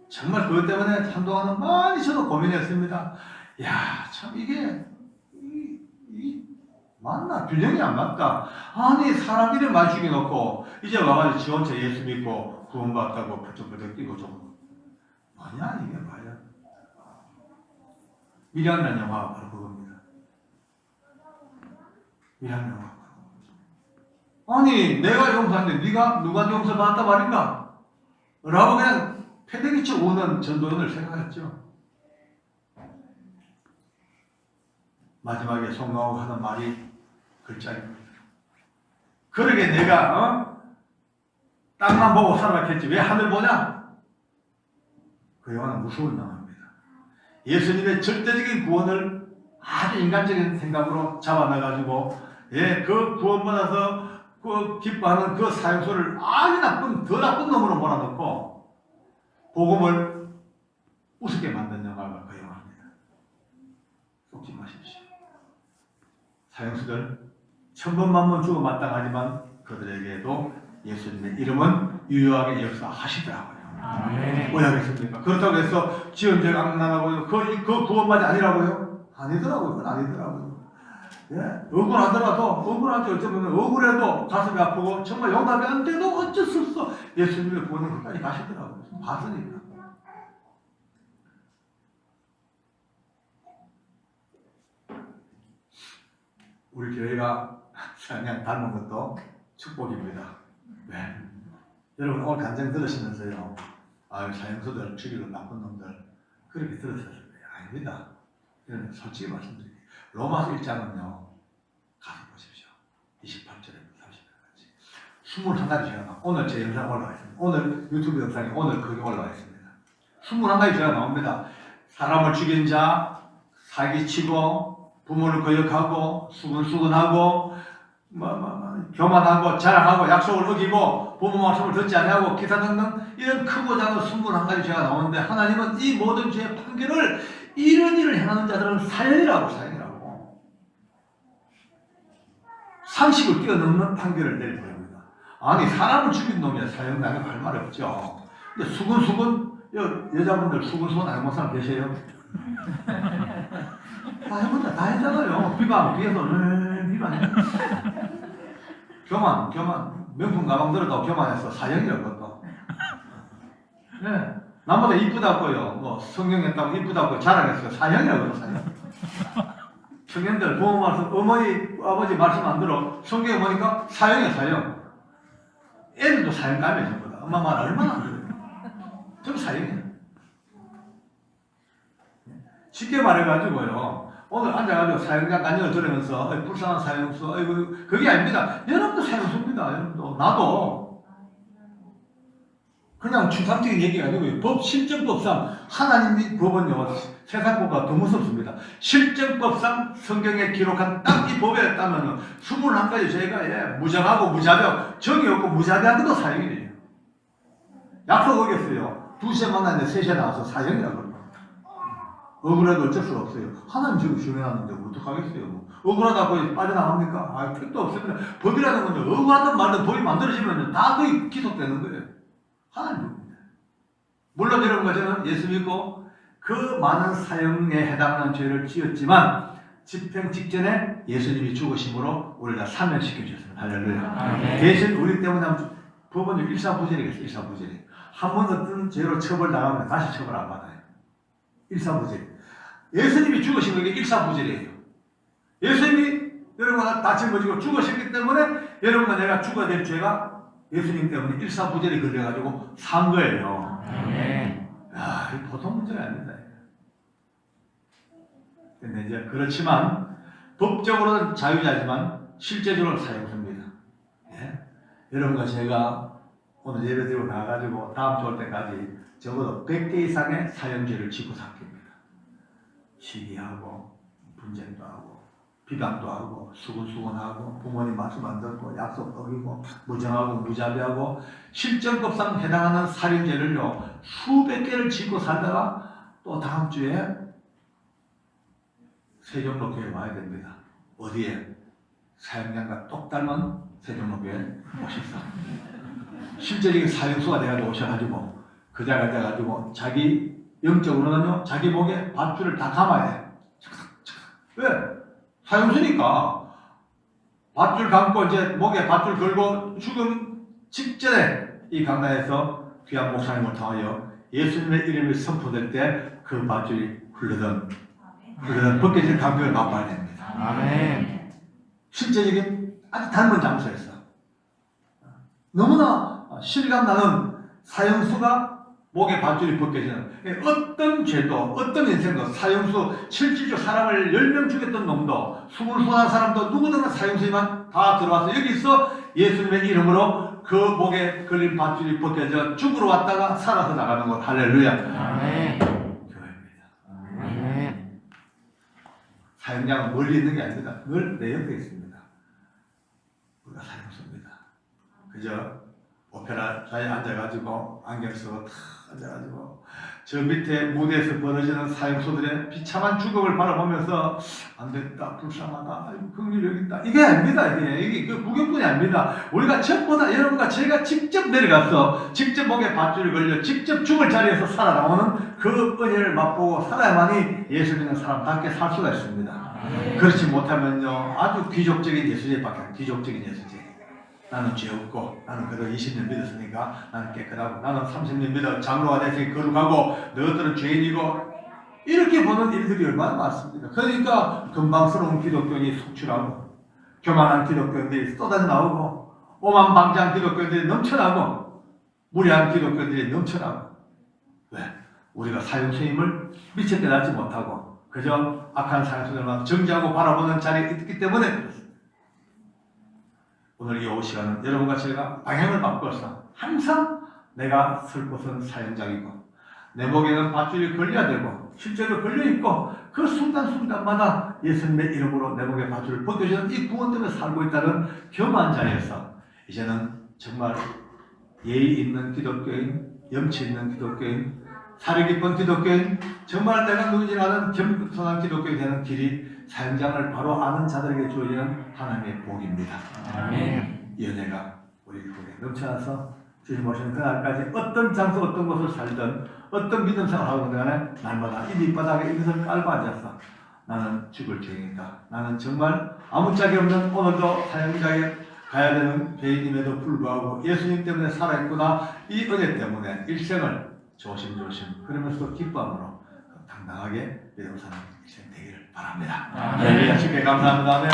정말 그것 때문에 한동안은 많이 저도 고민했습니다. 야, 참 이게 맞나? 균형이 안 맞다. 아니 사람 이름만 죽여놓고 이제 와가지고 지 혼자 예수 믿고 구원받았다고 벌쩍벌쩍 뛰고 좀 뭐냐 이게 말이야. 미련이라는 영화가 바로 그겁니다. 미련이라는 영화가 바로 아니 내가 용서하는데 네가 누가 용서받았단 말인가? 라고 그냥 패대기쳐 우는 전도연을 생각했죠. 마지막에 송강호 하는 말이 글자입니다. 그러게 내가 땅만 보고 살아갔겠지 왜 하늘 보냐? 그 영화는 무서운 영화입니다. 예수님의 절대적인 구원을 아주 인간적인 생각으로 잡아놔가지고 그 구원받아서 그 기뻐하는 그 사형수를 아주 더 나쁜 놈으로 몰아넣고 복음을 우습게 만든 영화가 그 영화입니다. 속지 마십시오. 사형수들 천번만번 죽어 마땅하지만 그들에게도 예수님의 이름은 유효하게 역사하시더라고요. 왜 하겠습니까? 그렇다고 해서 지연죄 악난하고요. 그 구원만이 아니라고요? 아니더라고요. 그건 아니더라고요. 억울하죠. 어쩌면 억울해도 가슴이 아프고 정말 용납이 안 돼도 어쩔 수 없어. 예수님의 구원은 끝까지 가시더라고요. 봤으니까. 우리 교회가 사형량 닮은 것도 축복입니다. 네. 여러분 오늘 간증 들으시면서요, 아유 사형수들 죽이는 나쁜 놈들 그렇게 들으셨어요? 아닙니다. 여러분 솔직히 말씀드릴게요. 로마서 1장은요 가서 보십시오. 28절에 30절까지 21가지 죄가 오늘 제 영상 올라와 있습니다. 오늘 유튜브 영상에 오늘 그게 올라와 있습니다. 21가지 죄가 나옵니다. 사람을 죽인 자, 사기치고 부모를 거역하고 수근수근하고 교만하고 자랑하고 약속을 어기고 부모 말씀을 듣지 아니하고 기사 등등 이런 크고 작은 21가지 죄가 나오는데 하나님은 이 모든 죄의 판결을 이런 일을 행하는 자들은 사형이라고 상식을 뛰어넘는 판결을 내려버립니다. 아니 사람을 죽인 놈이야 사형 나는 할 말 없죠. 근데 수근수근 여자분들 수근수근 안 해본 사람 계세요? 다 해본다 다 했잖아요. 비방 뒤에서 비방 교만 명품 가방 들었다고 교만해서 사형이라고 그것도. 네. 남보다 이쁘다고요. 뭐 성경했다고 이쁘다고 자랑했어요. 사형이라고 그러 사형. 청년들 부모 말씀 어머니 아버지 말씀 안 들어 성경에 보니까 사형이야 사형. 애들도 사형감이야 전부 다. 엄마 말 얼마나 안 들어요. 전부 사형이야. 쉽게 말해가지고요. 오늘 앉아가지고 사형장 간증을 들으면서 불쌍한 사형수 그게 아닙니다. 여러분도 사형수입니다. 여러분도 나도 그냥 추상적인 얘기가 아니고요. 법 실정법상 하나님의 법은요 세상법보다 더 무섭습니다. 실정법상 성경에 기록한 딱 이 법에 따르면 21가지 죄가 무정하고 무자비하고 정이 없고 무자비한 것도 사형이에요. 약속 어겼어요. 2시에 만났는데 3시에 나와서 사형이라고. 억울해도 어쩔 수가 없어요. 하나님 지금 주문하는데 어떡하겠어요. 억울하다고 빠져나갑니까? 아, 택도 없습니다. 법이라는 건요, 억울하든 말든 법이 만들어지면 다 거의 기속되는 거예요. 하나님 법입니다. 물론 여러분과 저는 예수 믿고 그 많은 사형에 해당하는 죄를 지었지만 집행 직전에 예수님이 죽으심으로 우리를 다 사면시켜 주셨습니다. 할렐루야. 대신 우리 때문에 법은 일사부재리겠어요. 일사부재리. 한 번 어떤 죄로 처벌당하면 다시 처벌 안 받아요. 일사부재리. 예수님이 죽으신 게 일사부재리예요. 예수님이 여러분과 다 짊어지고 죽으셨기 때문에 여러분과 내가 죽어야 될 죄가 예수님 때문에 일사부재리 걸려가지고 산 거예요. 야, 이 보통 문제가 아닙니다. 근데 이제 그렇지만 법적으로는 자유자지만 실제적으로는 사형수입니다. 예? 여러분과 제가 오늘 예배 드리고 나가지고 다음 주 올 때까지 적어도 100개 이상의 사형죄를 짓고 삭힙니다. 시기하고 분쟁도 하고 비방도 하고 수근수근하고 부모님 말씀 안 듣고 약속 어기고 무정하고 무자비하고 실정법상 해당하는 살인죄를요 수백 개를 짓고 살다가 또 다음 주에 세종로교회에 와야 됩니다. 어디에? 사형량과 똑 닮은 세종로교회 오십사. 실제적인 사형수가 돼가지고 오셔가지고 그 자리에 앉아가지고 자기 영적으로는요 자기 목에 밧줄을 다 감아야 돼. 왜? 사형수니까 밧줄 감고 이제 목에 밧줄 걸고 죽음 직전에 이 강단에서 귀한 목사님을 통하여 예수님의 이름이 선포될 때 그 밧줄이 흘러든 벗겨진 감격을 맛봐야 됩니다. 아멘. 실제적인 아주 닮은 장소에서 너무나 실감나는 사형수가 목에 밧줄이 벗겨지는 어떤 죄도 어떤 인생도 사형수 실질적 사람을 10명 죽였던 놈도 수군수한 사람도 누구든 사형수지만 다 들어와서 여기서 예수님의 이름으로 그 목에 걸린 밧줄이 벗겨져 죽으러 왔다가 살아서 나가는 것. 할렐루야. 아멘. 교회입니다. 아멘. 사형장은 멀리 있는 게 아닙니다. 늘 내 옆에 있습니다. 우리가 사형수입니다. 그저 오페라장에 앉아가지고 안경 쓰고 탁 앉아가지고 저 밑에 무대에서 벌어지는 사형수들의 비참한 죽음을 바라보면서 안 됐다, 불쌍하다, 아이고 긍휼이 여기 있다. 이게 아닙니다. 이게 그 구경꾼이 아닙니다. 우리가 전보다 여러분과 제가 직접 내려가서 직접 목에 밧줄을 걸려 직접 죽을 자리에서 살아나오는 그 은혜를 맛보고 살아야만이 예수 믿는 사람답게 살 수가 있습니다. 그렇지 못하면요 아주 귀족적인 예수제밖에 안 귀족적인 예수제. 나는 죄 없고 나는 그래도 20년 믿었으니까 나는 깨끗하고 나는 30년 믿어 장로가 됐으니 거룩하고 너희들은 죄인이고 이렇게 보는 일들이 얼마나 많습니다. 그러니까 건방스러운 기독교인이 속출하고 교만한 기독교인들이 쏟아져 나오고 오만방자한 기독교인들이 넘쳐나고 무례한 기독교인들이 넘쳐나고 왜? 우리가 사형수임을 미처 깨닫지 못하고 그저 악한 사형수들만 정지하고 바라보는 자리에 있기 때문에 그렇습니다. 오늘 이 오후 시간은 여러분과 제가 방향을 바꿔서 항상 내가 설 곳은 사형장이고 내 목에는 밧줄이 걸려야 되고 실제로 걸려있고 그 순간순간마다 예수님의 이름으로 내 목에 밧줄을 벗겨주는 이 구원 때문에 살고 있다는 겸한 자리에서 이제는 정말 예의 있는 기독교인, 염치 있는 기독교인, 사려 깊은 기독교인, 정말 내가 누군지 아는 겸손한 기독교인이 되는 길이 사형장을 바로 아는 자들에게 주어지는 하나님의 복입니다. 아멘. 이 은혜가 우리 속에 넘쳐나서 주님 오시는 그날까지 어떤 장소 어떤 곳을 살든 어떤 믿음 생활하건 간에 날마다 이 밑바닥에 이것을 깔고 앉아서 나는 죽을 죄인이다. 나는 정말 아무 짝이 없는 오늘도 사형장에 가야 되는 죄인임에도 불구하고 예수님 때문에 살아있구나. 이 은혜 때문에 일생을 조심조심 그러면서도 기쁨으로 당당하게 믿음 사는 일생 되기를 바랍니다. 아멘. 주께 감사합니다. 아멘.